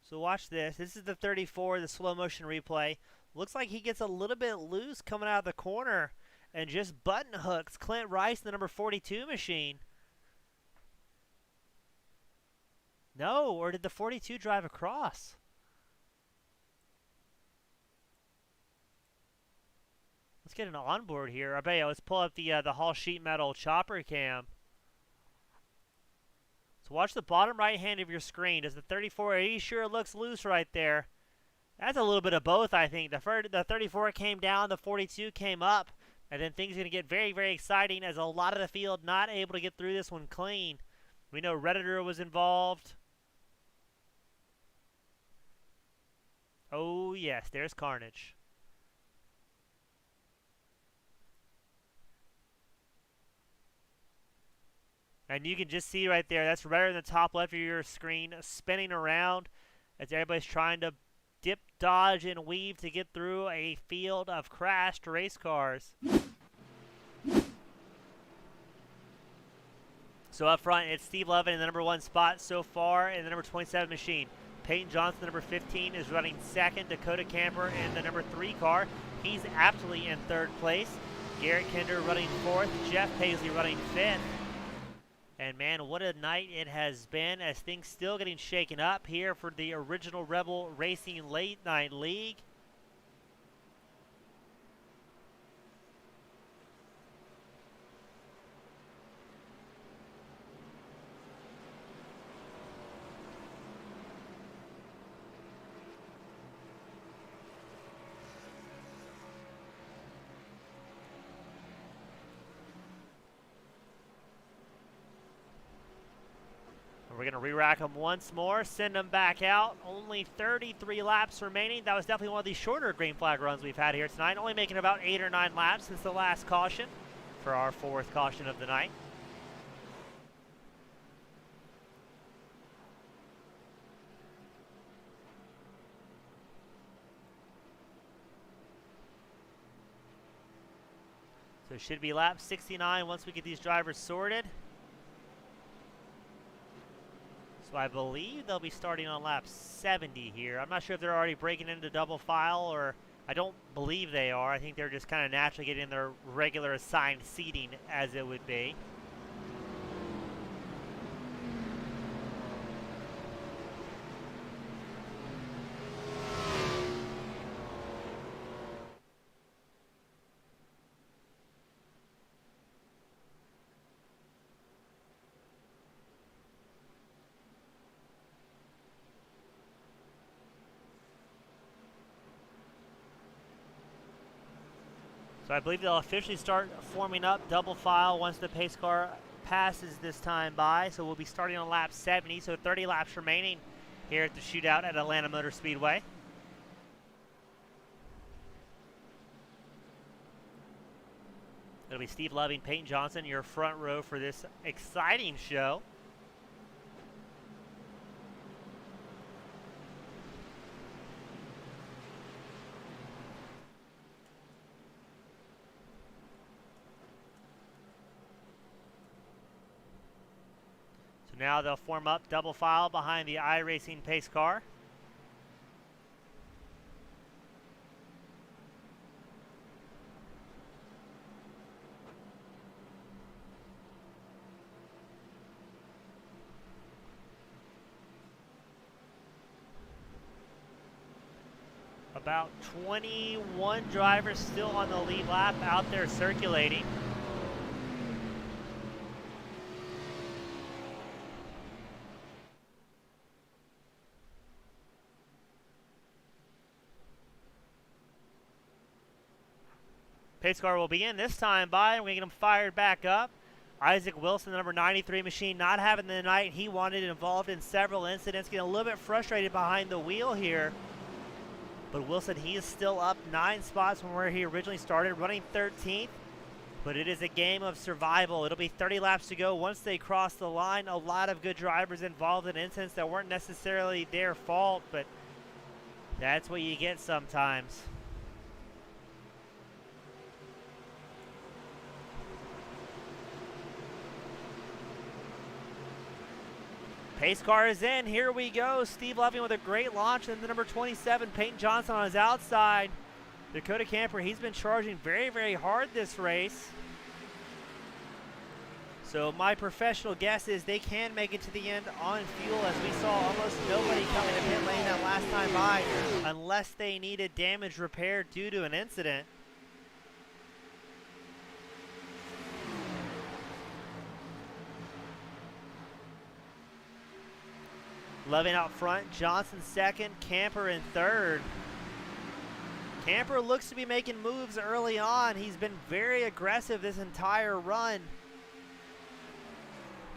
So watch this. This is the 34, the slow motion replay. Looks like he gets a little bit loose coming out of the corner and just button hooks Clint Rice, the number 42 machine. No, or did the 42 drive across? Let's get an onboard here. I bet you, let's pull up the Hall Sheet Metal chopper cam. So watch the bottom right hand of your screen. Does the 34, are you sure it looks loose right there? That's a little bit of both, I think. The 34 came down, the 42 came up, and then things are going to get very, very exciting as a lot of the field not able to get through this one clean. We know Redditor was involved. Oh, yes, there's carnage. And you can just see right there, that's right in the top left of your screen, spinning around as everybody's trying to dip, dodge, and weave to get through a field of crashed race cars. So up front, it's Steve Levin in the number 1 spot so far in the number 27 machine. Peyton Johnson, the number 15, is running second. Dakota Camper in the number 3 car. He's aptly in third place. Garrett Kinder running 4th. Jeff Paisley running 5th. And man, what a night it has been as things still getting shaken up here for the original Rebel Racing Late Night League. We're going to re-rack them once more, send them back out. Only 33 laps remaining. That was definitely one of the shorter green flag runs we've had here tonight, only making about 8 or 9 laps since the last caution for our 4th caution of the night. So it should be lap 69 once we get these drivers sorted. So I believe they'll be starting on lap 70 here. I'm not sure if they're already breaking into double file, or I don't believe they are. I think they're just kind of naturally getting their regular assigned seating as it would be. So I believe they'll officially start forming up double file once the pace car passes this time by. So we'll be starting on lap 70, so 30 laps remaining here at the shootout at Atlanta Motor Speedway. It'll be Steve Loving, Peyton Johnson, your front row for this exciting show. Now they'll form up double file behind the iRacing pace car. About 21 drivers still on the lead lap out there circulating. Pace car will begin this time by, and we get him fired back up. Isaac Wilson, the number 93 machine, not having the night he wanted, involved in several incidents, getting a little bit frustrated behind the wheel here. But Wilson, he is still up 9 spots from where he originally started, running 13th. But it is a game of survival. It'll be 30 laps to go once they cross the line. A lot of good drivers involved in incidents that weren't necessarily their fault, but that's what you get sometimes. Pace car is in. Here we go. Steve Loving with a great launch, and the number 27, Peyton Johnson, on his outside. Dakota Camper, he's been charging very, very hard this race. So my professional guess is they can make it to the end on fuel, as we saw almost nobody coming to pit lane that last time by, unless they needed damage repaired due to an incident. Loving out front, Johnson second, Camper in third. Camper looks to be making moves early on. He's been very aggressive this entire run.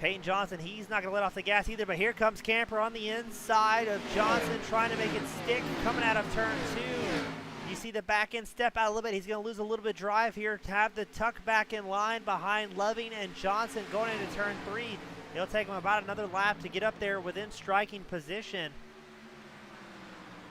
Peyton Johnson, he's not going to let off the gas either, but here comes Camper on the inside of Johnson, trying to make it stick, coming out of turn 2. You see the back end step out a little bit. He's going to lose a little bit of drive here to have the tuck back in line behind Loving and Johnson going into turn 3. It'll take him about another lap to get up there within striking position.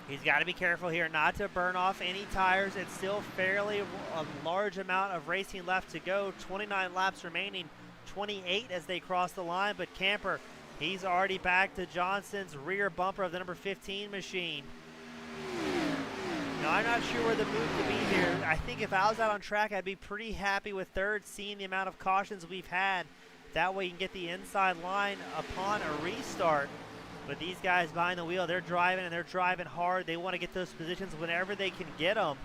He's got to be careful here not to burn off any tires. It's still fairly a large amount of racing left to go. 29 laps remaining, 28 as they cross the line. But Camper, he's already back to Johnson's rear bumper of the number 15 machine. Now, I'm not sure where the move to be here. I think if I was out on track, I'd be pretty happy with third, seeing the amount of cautions we've had. That way you can get the inside line upon a restart. But these guys behind the wheel, they're driving, and they're driving hard. They want to get those positions whenever they can get them.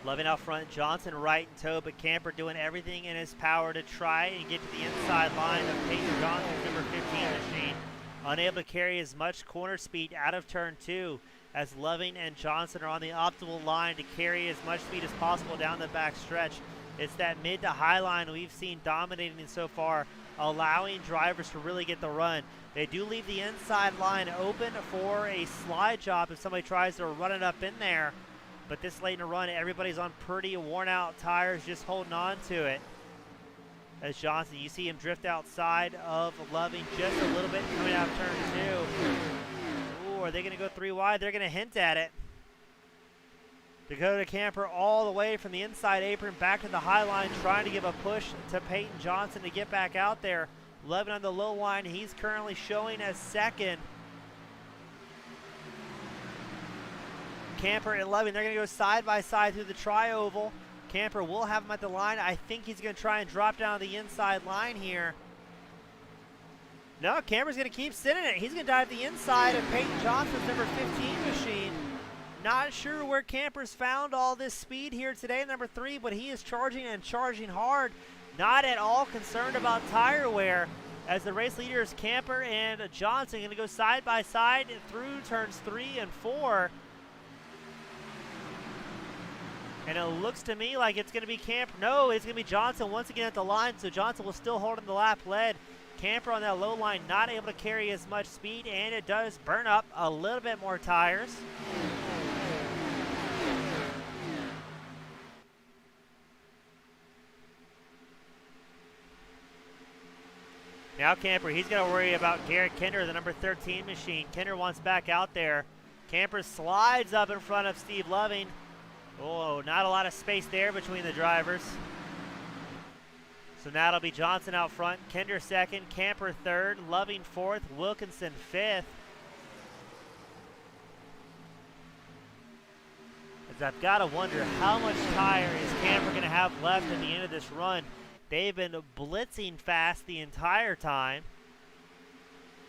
Loving out front, Johnson right in tow, but Camper doing everything in his power to try and get to the inside line of Peyton Johnson's number 15 machine. Unable to carry as much corner speed out of turn 2, as Loving and Johnson are on the optimal line to carry as much speed as possible down the back stretch. It's that mid to high line we've seen dominating so far, allowing drivers to really get the run. They do leave the inside line open for a slide job if somebody tries to run it up in there. But this late in the run, everybody's on pretty worn out tires, just holding on to it. As Johnson, you see him drift outside of Loving just a little bit coming out of turn 2. Ooh, are they going to go 3 wide? They're going to hint at it. Dakota Camper all the way from the inside apron back to the high line, trying to give a push to Peyton Johnson to get back out there. Loving on the low line, he's currently showing as second. Camper and Loving, they're going to go side by side through the tri-oval. Camper will have him at the line. I think he's going to try and drop down the inside line here. No, Camper's going to keep sitting it. He's going to dive the inside of Peyton Johnson's number 15 machine. Not sure where Camper's found all this speed here today, number 3, but he is charging and charging hard. Not at all concerned about tire wear, as the race leaders Camper and Johnson going to go side by side through turns 3 and 4. And it looks to me like it's going to be Camper. No, it's going to be Johnson once again at the line, so Johnson will still hold in the lap lead. Camper on that low line not able to carry as much speed, and it does burn up a little bit more tires. Now Camper, he's going to worry about Garrett Kinder, the number 13 machine. Kinder wants back out there. Camper slides up in front of Steve Loving. Oh, not a lot of space there between the drivers. So now it'll be Johnson out front, Kinder second, Camper third, Loving fourth, Wilkinson fifth. As I've got to wonder how much tire is Camper going to have left at the end of this run. They've been blitzing fast the entire time.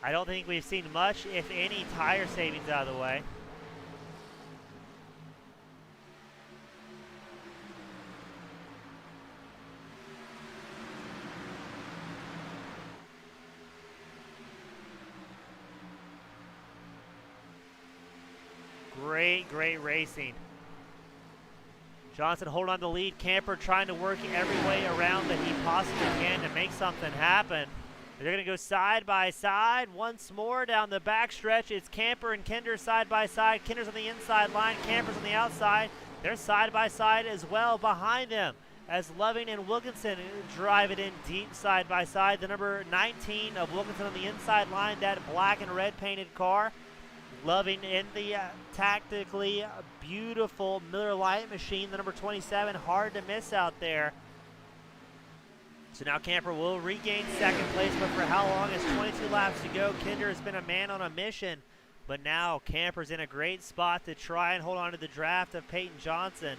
I don't think we've seen much, if any, tire savings out of the way. great racing. Johnson holding on to the lead. Camper trying to work every way around that he possibly can to make something happen. They're going to go side by side once more down the backstretch. It's Camper and Kinder side by side. Kinder's on the inside line. Camper's on the outside. They're side by side as well behind them as Loving and Wilkinson drive it in deep side by side. The number 19 of Wilkinson on the inside line, that black and red painted car. Loving in the tactically beautiful Miller Lite machine, the number 27, hard to miss out there. So now Camper will regain second place, but for how long? It's 22 laps to go. Kinder has been a man on a mission, but now Camper's in a great spot to try and hold on to the draft of Peyton Johnson.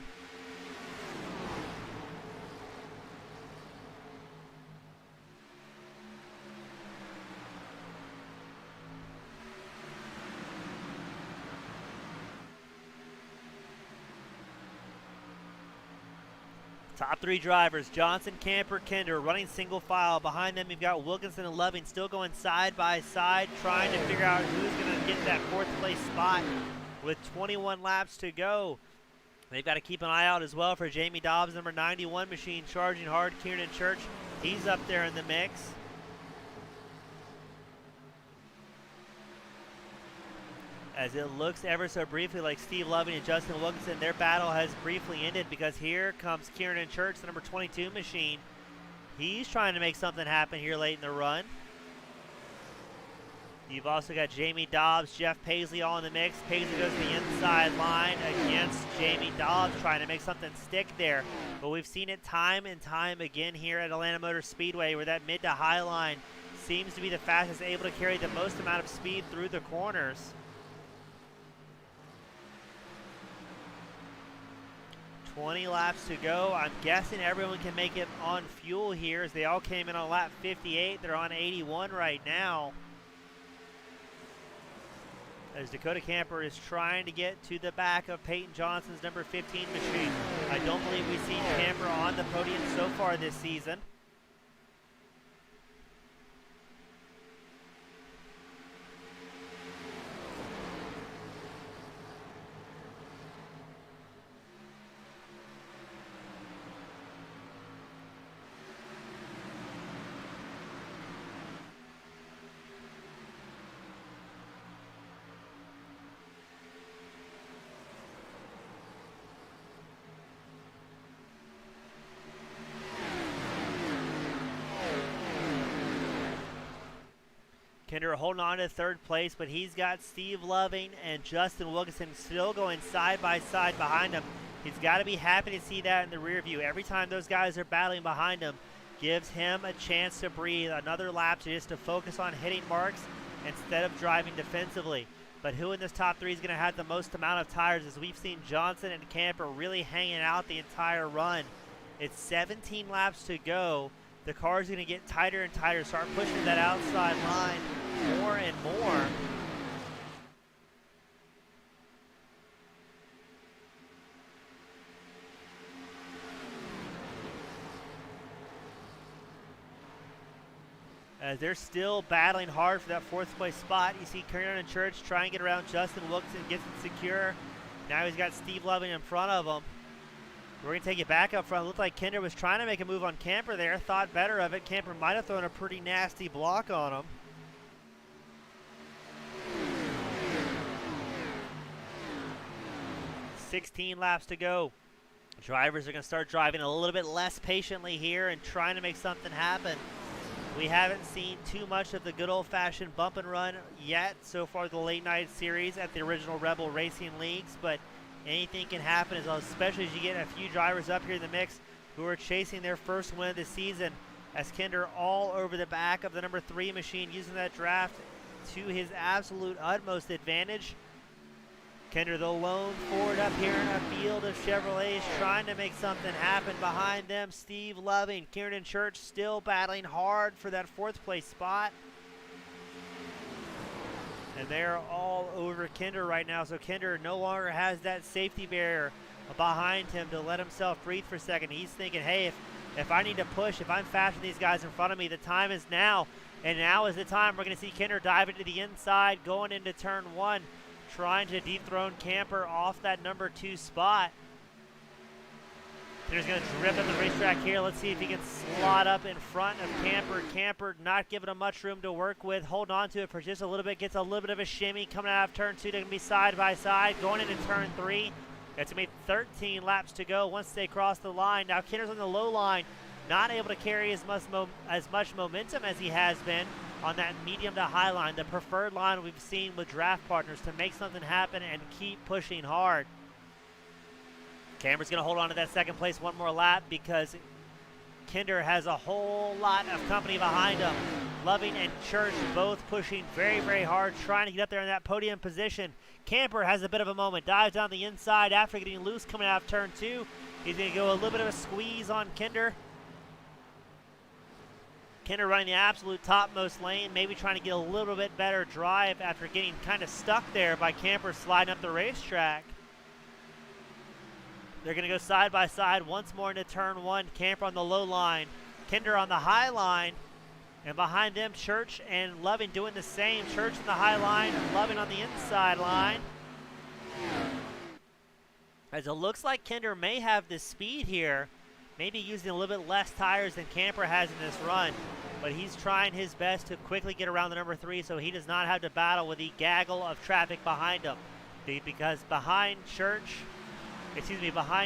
Top three drivers, Johnson, Camper, Kinder, running single file. Behind them, you've got Wilkinson and Loving still going side by side, trying to figure out who's going to get that fourth place spot with 21 laps to go. They've got to keep an eye out as well for Jamie Dobbs, number 91 machine, charging hard. Kieran Church, he's up there in the mix. As it looks ever so briefly like Steve Loving and Justin Wilkinson, their battle has briefly ended because here comes Kieran Church, the number 22 machine. He's trying to make something happen here late in the run. You've also got Jamie Dobbs, Jeff Paisley all in the mix. Paisley goes to the inside line against Jamie Dobbs, trying to make something stick there. But we've seen it time and time again here at Atlanta Motor Speedway, where that mid to high line seems to be the fastest, able to carry the most amount of speed through the corners. 20 laps to go. I'm guessing everyone can make it on fuel here as they all came in on lap 58. They're on 81 right now. As Dakota Camper is trying to get to the back of Peyton Johnson's number 15 machine. I don't believe we've seen Camper on the podium so far this season. Kinder holding on to third place, but he's got Steve Loving and Justin Wilkinson still going side by side behind him. He's got to be happy to see that in the rear view. Every time those guys are battling behind him, gives him a chance to breathe another lap just to focus on hitting marks instead of driving defensively. But who in this top three is going to have the most amount of tires, as we've seen Johnson and Camper really hanging out the entire run. It's 17 laps to go. The car's going to get tighter and tighter, start pushing that outside line more and more. As they're still battling hard for that fourth place spot. You see Kieran Church try and get around Justin Wilkinson, gets it secure. Now he's got Steve Loving in front of him. We're going to take it back up front. It looked like Kinder was trying to make a move on Camper there. Thought better of it. Camper might have thrown a pretty nasty block on him. $16 laps to go. Drivers are going to start driving a little bit less patiently here and trying to make something happen. We haven't seen too much of the good old-fashioned bump and run yet so far the late night series at the original Rebel Racing Leagues, but anything can happen, especially as you get a few drivers up here in the mix who are chasing their first win of the season, as Kinder all over the back of the number 3 machine, using that draft to his absolute utmost advantage. Kinder, the lone Ford up here in a field of Chevrolets, trying to make something happen. Behind them, Steve Loving, Kieran Church still battling hard for that fourth place spot. And they're all over Kinder right now, so Kinder no longer has that safety barrier behind him to let himself breathe for a second. He's thinking, hey, if I need to push, if I'm faster than these guys in front of me, the time is now. And now is the time. We're going to see Kinder dive into the inside, going into turn 1. trying to dethrone Camper off that number 2 spot. Kinder's going to drip at the racetrack here. Let's see if he can slot up in front of Camper. Camper not giving him much room to work with. Hold on to it for just a little bit. Gets a little bit of a shimmy coming out of turn 2. They're going to be side by side. Going into turn 3. It's going to be 13 laps to go once they cross the line. Now Kinder's on the low line. Not able to carry as much momentum as he has been on that medium to high line. The preferred line we've seen with draft partners to make something happen and keep pushing hard. Camper's going to hold on to that second place one more lap because Kinder has a whole lot of company behind him. Loving and Church both pushing very, very hard, trying to get up there in that podium position. Camper has a bit of a moment, dives down the inside after getting loose coming out of turn 2. He's going to go a little bit of a squeeze on Kinder. Kinder running the absolute topmost lane, maybe trying to get a little bit better drive after getting kind of stuck there by Camper sliding up the racetrack. They're going to go side by side once more into turn 1. Camper on the low line, Kinder on the high line, and behind them Church and Loving doing the same. Church on the high line, Loving on the inside line. As it looks like Kinder may have the speed here, maybe using a little bit less tires than Camper has in this run, but he's trying his best to quickly get around the number 3 so he does not have to battle with the gaggle of traffic behind him. Because behind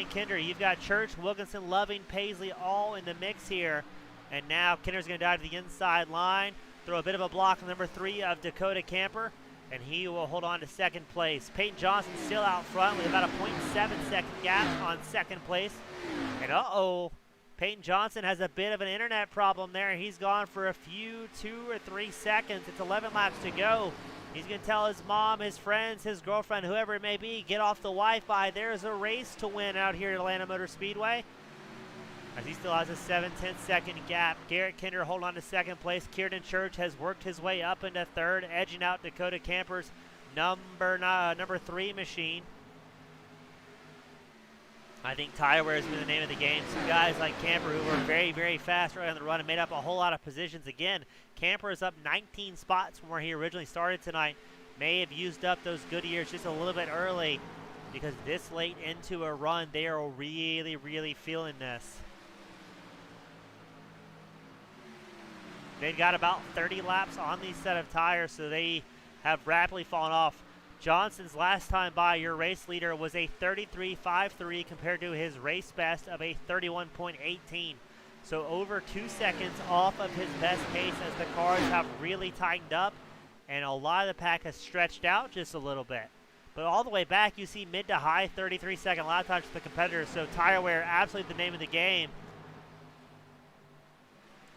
Kinder, you've got Church, Wilkinson, Loving, Paisley all in the mix here. And now Kinder's going to dive to the inside line, throw a bit of a block on number 3 of Dakota Camper, and he will hold on to second place. Peyton Johnson still out front with about a 0.7 second gap on second place. And Peyton Johnson has a bit of an internet problem there. He's gone for a few 2 or 3 seconds. It's 11 laps to go. He's going to tell his mom, his friends, his girlfriend, whoever it may be, get off the Wi-Fi. There's a race to win out here at Atlanta Motor Speedway. As he still has a 7/10 second gap. Garrett Kinder holding on to second place. Kieran Church has worked his way up into third, edging out Dakota Camper's number 3 machine. I think tire wear has been the name of the game. Some guys like Camper who were very, very fast early on the run and made up a whole lot of positions. Again, Camper is up 19 spots from where he originally started tonight. May have used up those good years just a little bit early because this late into a run, they are really, really feeling this. They've got about 30 laps on these set of tires, so they have rapidly fallen off. Johnson's last time by, your race leader, was a 33.53 compared to his race best of a 31.18. So over 2 seconds off of his best pace as the cars have really tightened up and a lot of the pack has stretched out just a little bit. But all the way back, you see mid to high 33-second lap times for the competitors. So tire wear, absolutely the name of the game.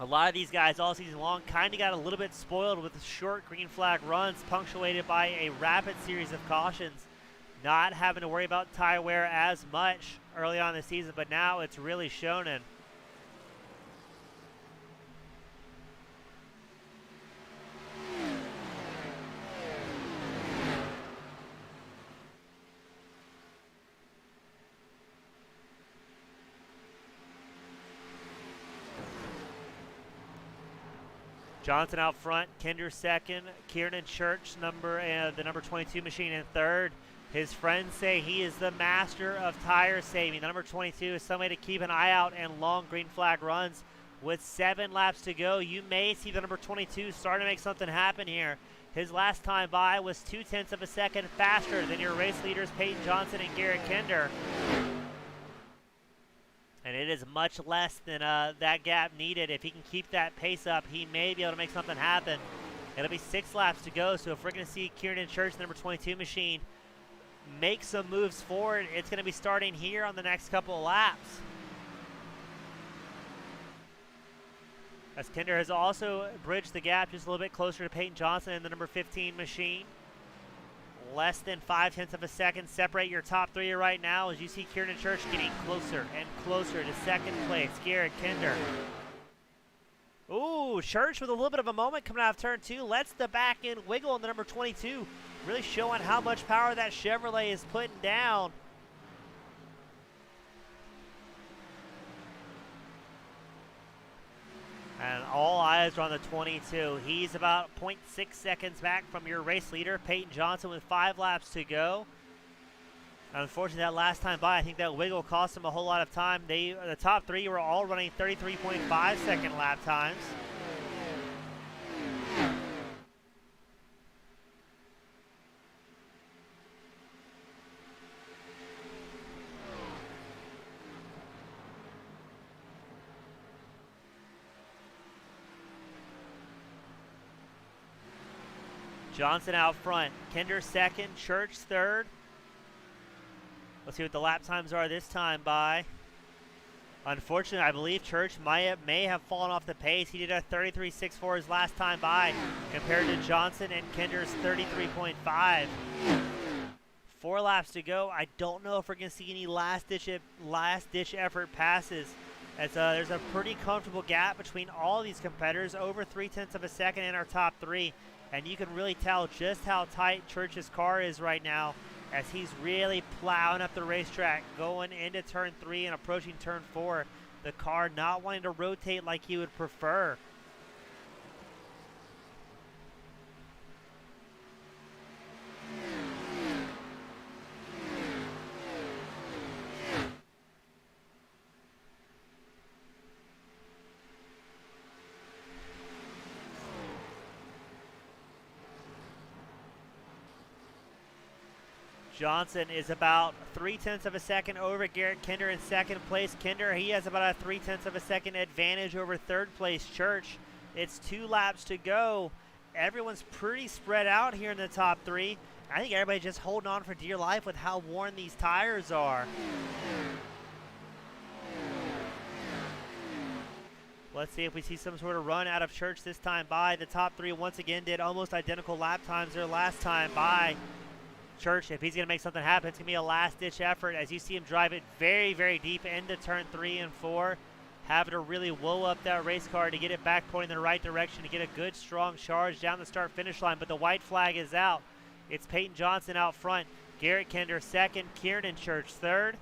A lot of these guys all season long kind of got a little bit spoiled with short green flag runs punctuated by a rapid series of cautions. Not having to worry about tire wear as much early on in the season, but now it's really shown. Johnson out front, Kinder second, Kieran Church, the number 22 machine in third. His friends say he is the master of tire saving. The number 22 is somebody to keep an eye out in long green flag runs. With 7 laps to go, you may see the number 22 starting to make something happen here. His last time by was 0.2 of a second faster than your race leaders Peyton Johnson and Garrett Kinder. And it is much less than that gap needed. If he can keep that pace up, he may be able to make something happen. It'll be 6 laps to go, so if we're going to see Kieran Church, the number 22 machine, make some moves forward, it's going to be starting here on the next couple of laps. As Kinder has also bridged the gap just a little bit closer to Peyton Johnson and the number 15 machine. Less than 0.5 of a second separate your top 3 right now as you see Kieran Church getting closer and closer to second place. Garrett Kinder. Ooh, Church with a little bit of a moment coming out of turn 2. Lets the back end wiggle on the number 22. Really showing how much power that Chevrolet is putting down. And all eyes guys are on the 22. He's about 0.6 seconds back from your race leader, Peyton Johnson, with 5 laps to go. Unfortunately, that last time by, I think that wiggle cost him a whole lot of time. The top 3 were all running 33.5 second lap times. Johnson out front. Kinder second. Church third. Let's see what the lap times are this time by. Unfortunately, I believe Church may have fallen off the pace. He did a 33.64 his last time by compared to Johnson and Kinder's 33.5. 4 laps to go. I don't know if we're going to see any last-ditch effort passes. As there's a pretty comfortable gap between all these competitors, over 0.3 of a second in our top 3. And you can really tell just how tight Church's car is right now as he's really plowing up the racetrack, going into turn 3 and approaching turn 4. The car not wanting to rotate like he would prefer. Johnson is about 0.3 of a second over Garrett Kinder in second place. Kinder, he has about a 0.3 of a second advantage over third place Church. It's 2 laps to go. Everyone's pretty spread out here in the top 3. I think everybody's just holding on for dear life with how worn these tires are. Let's see if we see some sort of run out of Church this time by. The top 3 once again did almost identical lap times their last time by. Church, if he's going to make something happen, it's going to be a last-ditch effort as you see him drive it very, very deep into turn 3 and 4, having to really whoa up that race car to get it back pointing in the right direction to get a good, strong charge down the start-finish line. But the white flag is out. It's Peyton Johnson out front, Garrett Kinder second, Kieran Church third.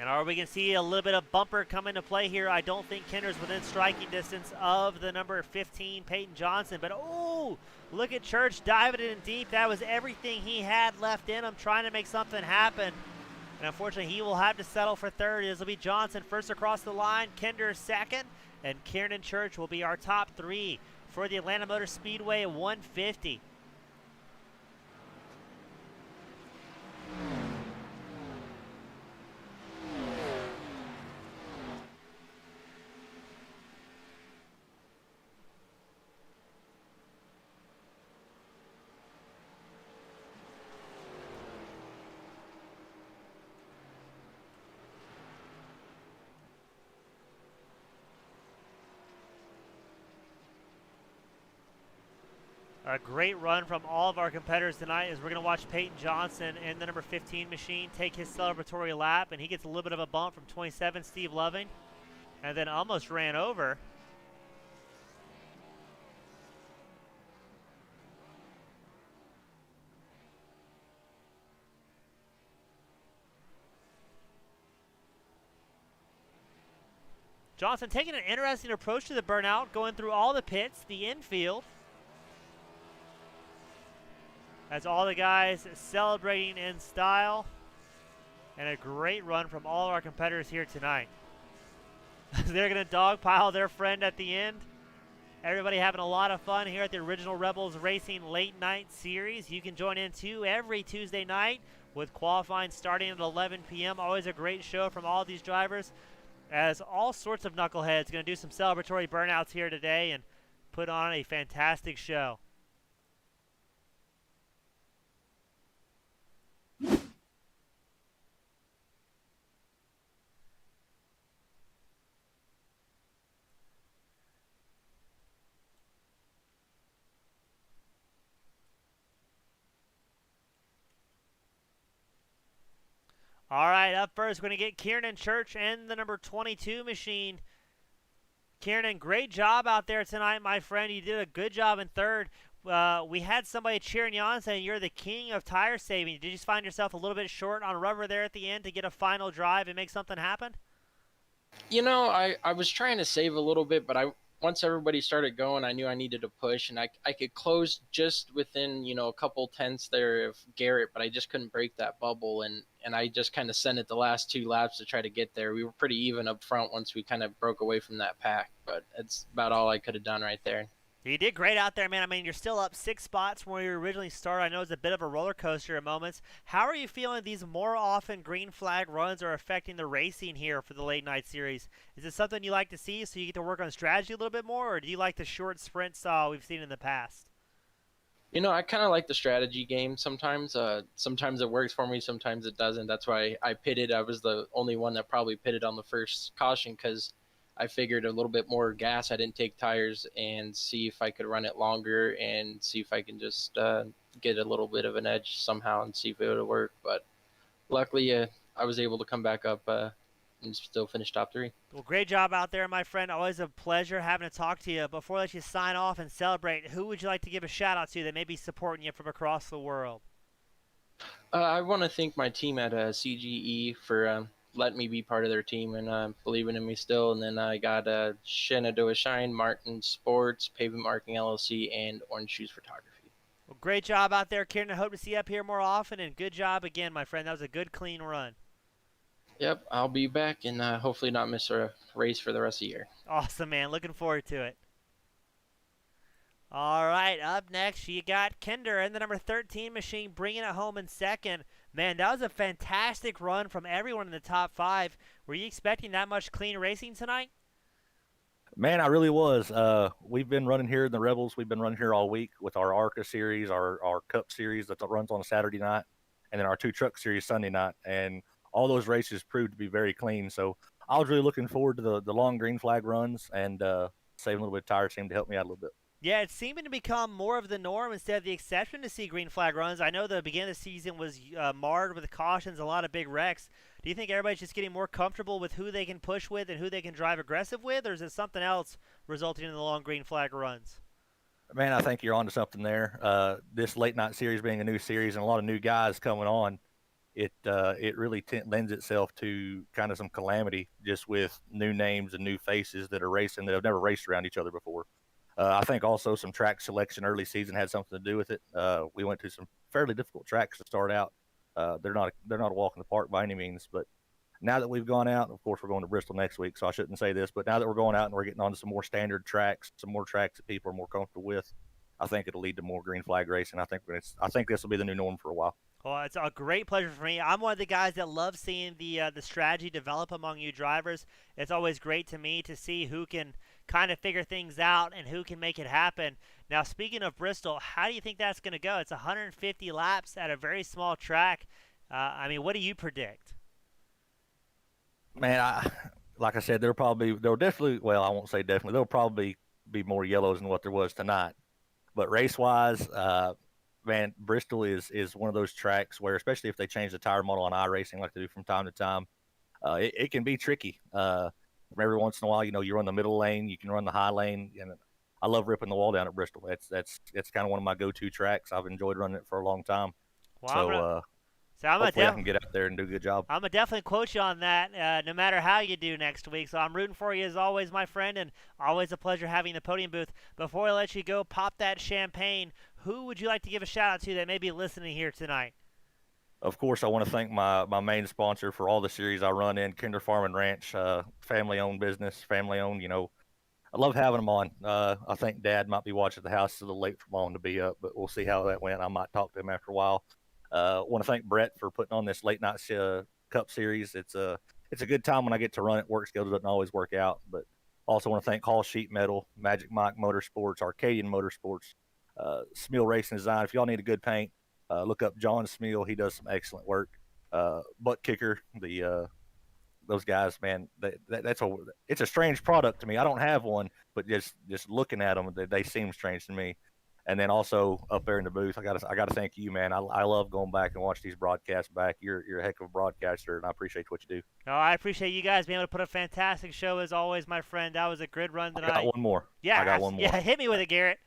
And are we going to see a little bit of bumper come into play here? I don't think Kinder's within striking distance of the number 15, Peyton Johnson. But, oh, look at Church diving in deep. That was everything he had left in him, trying to make something happen. And unfortunately, he will have to settle for third. This will be Johnson first across the line, Kinder second, and Kieran Church will be our top 3 for the Atlanta Motor Speedway 150. A great run from all of our competitors tonight as we're going to watch Peyton Johnson in the number 15 machine take his celebratory lap, and he gets a little bit of a bump from 27, Steve Loving, and then almost ran over. Johnson taking an interesting approach to the burnout, going through all the pits, the infield. As all the guys celebrating in style. And a great run from all of our competitors here tonight. They're going to dogpile their friend at the end. Everybody having a lot of fun here at the Original Rebels Racing Late Night Series. You can join in too every Tuesday night with qualifying starting at 11 p.m. Always a great show from all these drivers. As all sorts of knuckleheads going to do some celebratory burnouts here today and put on a fantastic show. All right, up first, we're going to get Kieran Church and the number 22 machine. Kieran, great job out there tonight, my friend. You did a good job in third. we had somebody cheering you on saying you're the king of tire saving. Did you just find yourself a little bit short on rubber there at the end to get a final drive and make something happen? I was trying to save a little bit, but I once everybody started going, I knew I needed to push, and I could close just within a couple tenths there of Garrett, but I just couldn't break that bubble, and I just kind of sent it the last 2 laps to try to get there. We were pretty even up front once we kind of broke away from that pack, but it's about all I could have done right there. You did great out there, man. I mean, you're still up 6 spots from where you originally started. I know it's a bit of a roller coaster at moments. How are you feeling these more often green flag runs are affecting the racing here for the late night series? Is it something you like to see so you get to work on strategy a little bit more, or do you like the short sprint style we've seen in the past? I kind of like the strategy game sometimes. Sometimes it works for me, sometimes it doesn't. That's why I pitted. I was the only one that probably pitted on the first caution because I figured a little bit more gas. I didn't take tires and see if I could run it longer and see if I can just get a little bit of an edge somehow and see if it would work. But luckily, I was able to come back up and still finish top three. Well, great job out there, my friend. Always a pleasure having to talk to you. Before I let you sign off and celebrate, who would you like to give a shout out to that may be supporting you from across the world? I want to thank my team at CGE for letting me be part of their team and believing in me still. And then I got Shenandoah Shine, Martin Sports, Pavement Marking LLC, and Orange Shoes Photography. Well, great job out there, Kieran. I hope to see you up here more often, and good job again, my friend. That was a good, clean run. Yep, I'll be back and hopefully not miss a race for the rest of the year. Awesome, man. Looking forward to it. All right, up next, you got Kinder and the number 13 machine bringing it home in second. Man, that was a fantastic run from everyone in the top five. Were you expecting that much clean racing tonight? Man, I really was. We've been running here in the Rebels. We've been running here all week with our ARCA series, our Cup series that runs on a Saturday night, and then our two truck series Sunday night. And all those races proved to be very clean. So I was really looking forward to the long green flag runs, and saving a little bit of tire seemed to help me out a little bit. Yeah, it's seeming to become more of the norm instead of the exception to see green flag runs. I know the beginning of the season was marred with cautions, a lot of big wrecks. Do you think everybody's just getting more comfortable with who they can push with and who they can drive aggressive with, or is it something else resulting in the long green flag runs? Man, I think you're onto something there. This late night series being a new series and a lot of new guys coming on, it really lends itself to kind of some calamity just with new names and new faces that are racing that have never raced around each other before. I think also some track selection early season had something to do with it. We went to some fairly difficult tracks to start out. They're not a walk in the park by any means, but now that we've gone out, of course we're going to Bristol next week, so I shouldn't say this, but now that we're going out and we're getting onto some more standard tracks, some more tracks that people are more comfortable with, I think it'll lead to more green flag racing. I think this will be the new norm for a while. Well, it's a great pleasure for me. I'm one of the guys that love seeing the strategy develop among you drivers. It's always great to me to see who can kind of figure things out and who can make it happen. Now, speaking of Bristol, how do you think that's going to go? It's 150 laps at a very small track. I mean, what do you predict? Man, like I said, there'll definitely, well, I won't say definitely, there'll probably be more yellows than what there was tonight. But race-wise, man, Bristol is one of those tracks where, especially if they change the tire model on iRacing like they do from time to time, it can be tricky. Every once in a while, you run the middle lane, you can run the high lane, and I love ripping the wall down at Bristol. That's kind of one of my go-to tracks. I've enjoyed running it for a long time. Well, hopefully I can get out there and do a good job. I'm going to definitely quote you on that, no matter how you do next week. So I'm rooting for you as always, my friend, and always a pleasure having the podium booth. Before I let you go, pop that champagne. Who would you like to give a shout-out to that may be listening here tonight? Of course, I want to thank my main sponsor for all the series I run in, Kinder Farm and Ranch, family-owned business, family-owned, I love having them on. I think Dad might be watching the house. It's a little late for Mom to be up, but we'll see how that went. I might talk to him after a while. Want to thank Brett for putting on this late night Cup series. It's a good time when I get to run it. Work schedule doesn't always work out, but also want to thank Hall Sheet Metal, Magic Mike Motorsports, Arcadian Motorsports, Smil Racing Design. If y'all need a good paint, look up John Smil. He does some excellent work. Butt Kicker, those guys, man, it's a strange product to me. I don't have one, but just looking at them, they seem strange to me. And then also up there in the booth, I got to thank you, man. I love going back and watch these broadcasts back. You're a heck of a broadcaster, and I appreciate what you do. No, I appreciate you guys being able to put a fantastic show as always, my friend. That was a good run tonight. I got one more. Yeah, I got one more. Yeah, hit me with it, Garrett.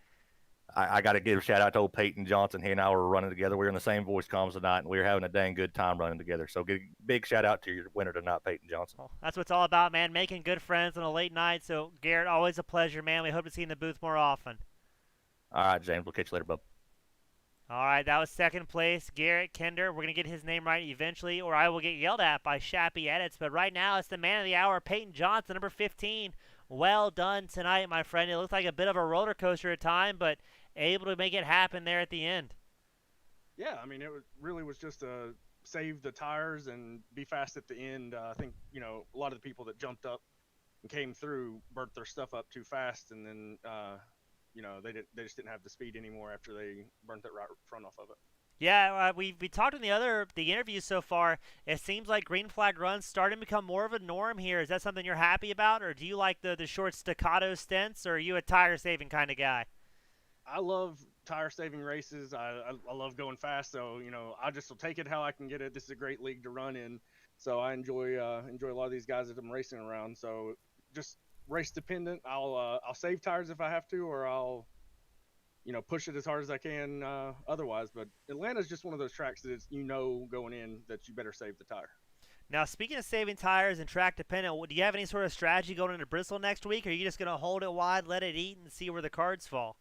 I got to give a shout out to old Peyton Johnson. He and I were running together. We were in the same voice comms tonight, and we were having a dang good time running together. So big shout out to your winner tonight, Peyton Johnson. Well, that's what it's all about, man, making good friends on a late night. So, Garrett, always a pleasure, man. We hope to see you in the booth more often. All right, James. We'll catch you later, bub. All right, that was second place, Garrett Kinder. We're going to get his name right eventually, or I will get yelled at by Shappy Edits. But right now, it's the man of the hour, Peyton Johnson, number 15. Well done tonight, my friend. It looked like a bit of a roller coaster at time, but able to make it happen there at the end. Yeah, I mean, really was just a save the tires and be fast at the end. I think, a lot of the people that jumped up and came through burnt their stuff up too fast, and then they just didn't have the speed anymore after they burnt that right front off of it. Yeah, we talked in the interviews so far. It seems like green flag runs starting to become more of a norm here. Is that something you're happy about, or do you like the short staccato stints, or are you a tire saving kind of guy? I love tire saving races. I love going fast, so I just will take it how I can get it. This is a great league to run in, so I enjoy a lot of these guys that I'm racing around. So just race dependent. I'll save tires if I have to, or I'll push it as hard as I can otherwise. But Atlanta's just one of those tracks that going in that you better save the tire. Now, speaking of saving tires and track dependent, do you have any sort of strategy going into Bristol next week, or are you just going to hold it wide, let it eat, and see where the cards fall?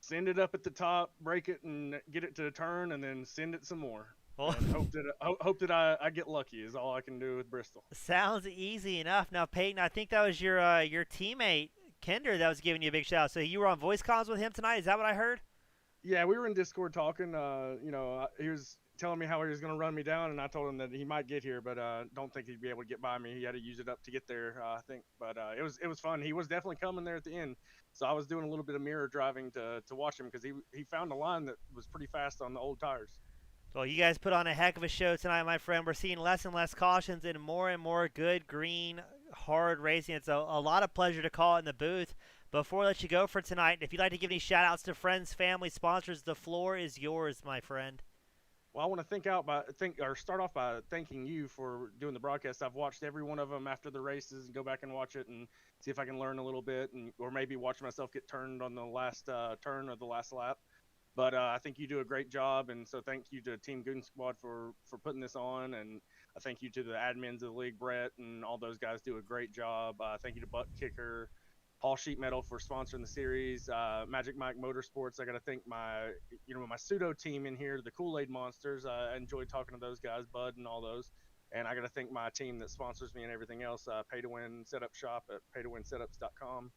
Send it up at the top, break it, and get it to the turn, and then send it some more. Well, and hope that I get lucky is all I can do with Bristol. Sounds easy enough. Now, Peyton, I think that was your teammate Kinder that was giving you a big shout out. So you were on voice comms with him tonight. Is that what I heard? Yeah, we were in Discord talking. He was telling me how he was going to run me down, and I told him that he might get here, but don't think he'd be able to get by me. He had to use it up to get there, I think. But it was fun. He was definitely coming there at the end. So I was doing a little bit of mirror driving to watch him because he found a line that was pretty fast on the old tires. Well, you guys put on a heck of a show tonight, my friend. We're seeing less and less cautions and more good, green, hard racing. It's a lot of pleasure to call it in the booth. Before we let you go for tonight, if you'd like to give any shout-outs to friends, family, sponsors, the floor is yours, my friend. Well, I want to start off by thanking you for doing the broadcast. I've watched every one of them after the races and go back and watch it and see if I can learn a little bit or maybe watch myself get turned on the last turn of the last lap. But I think you do a great job, and so thank you to Team Goon Squad for putting this on, and I thank you to the admins of the league, Brett, and all those guys do a great job. Thank you to Butt Kicker, Paul Sheet Metal for sponsoring the series, Magic Mike Motorsports. I got to thank my pseudo team in here, the Kool-Aid Monsters. I enjoyed talking to those guys, Bud and all those. And I got to thank my team that sponsors me and everything else, Pay to Win Setup Shop at paytowinsetups.com.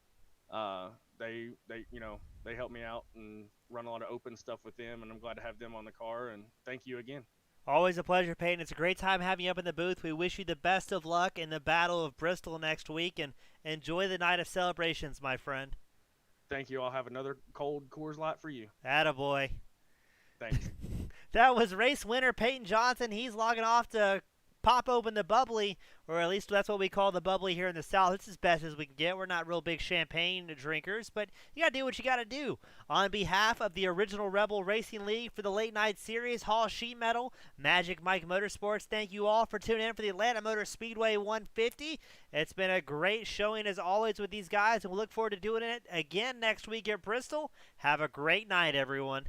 They help me out and run a lot of open stuff with them, and I'm glad to have them on the car, and thank you again. Always a pleasure, Peyton. It's a great time having you up in the booth. We wish you the best of luck in the Battle of Bristol next week, and enjoy the night of celebrations, my friend. Thank you. I'll have another cold Coors Light for you. Attaboy. Thanks. That was race winner Peyton Johnson. He's logging off to pop open the bubbly, or at least that's what we call the bubbly here in the South. It's as best as we can get. We're not real big champagne drinkers, but you got to do what you got to do. On behalf of the original Rebel Racing League for the Late Night Series, Hall Sheet Metal, Magic Mike Motorsports, thank you all for tuning in for the Atlanta Motor Speedway 150. It's been a great showing as always with these guys, and we'll look forward to doing it again next week at Bristol. Have a great night, everyone.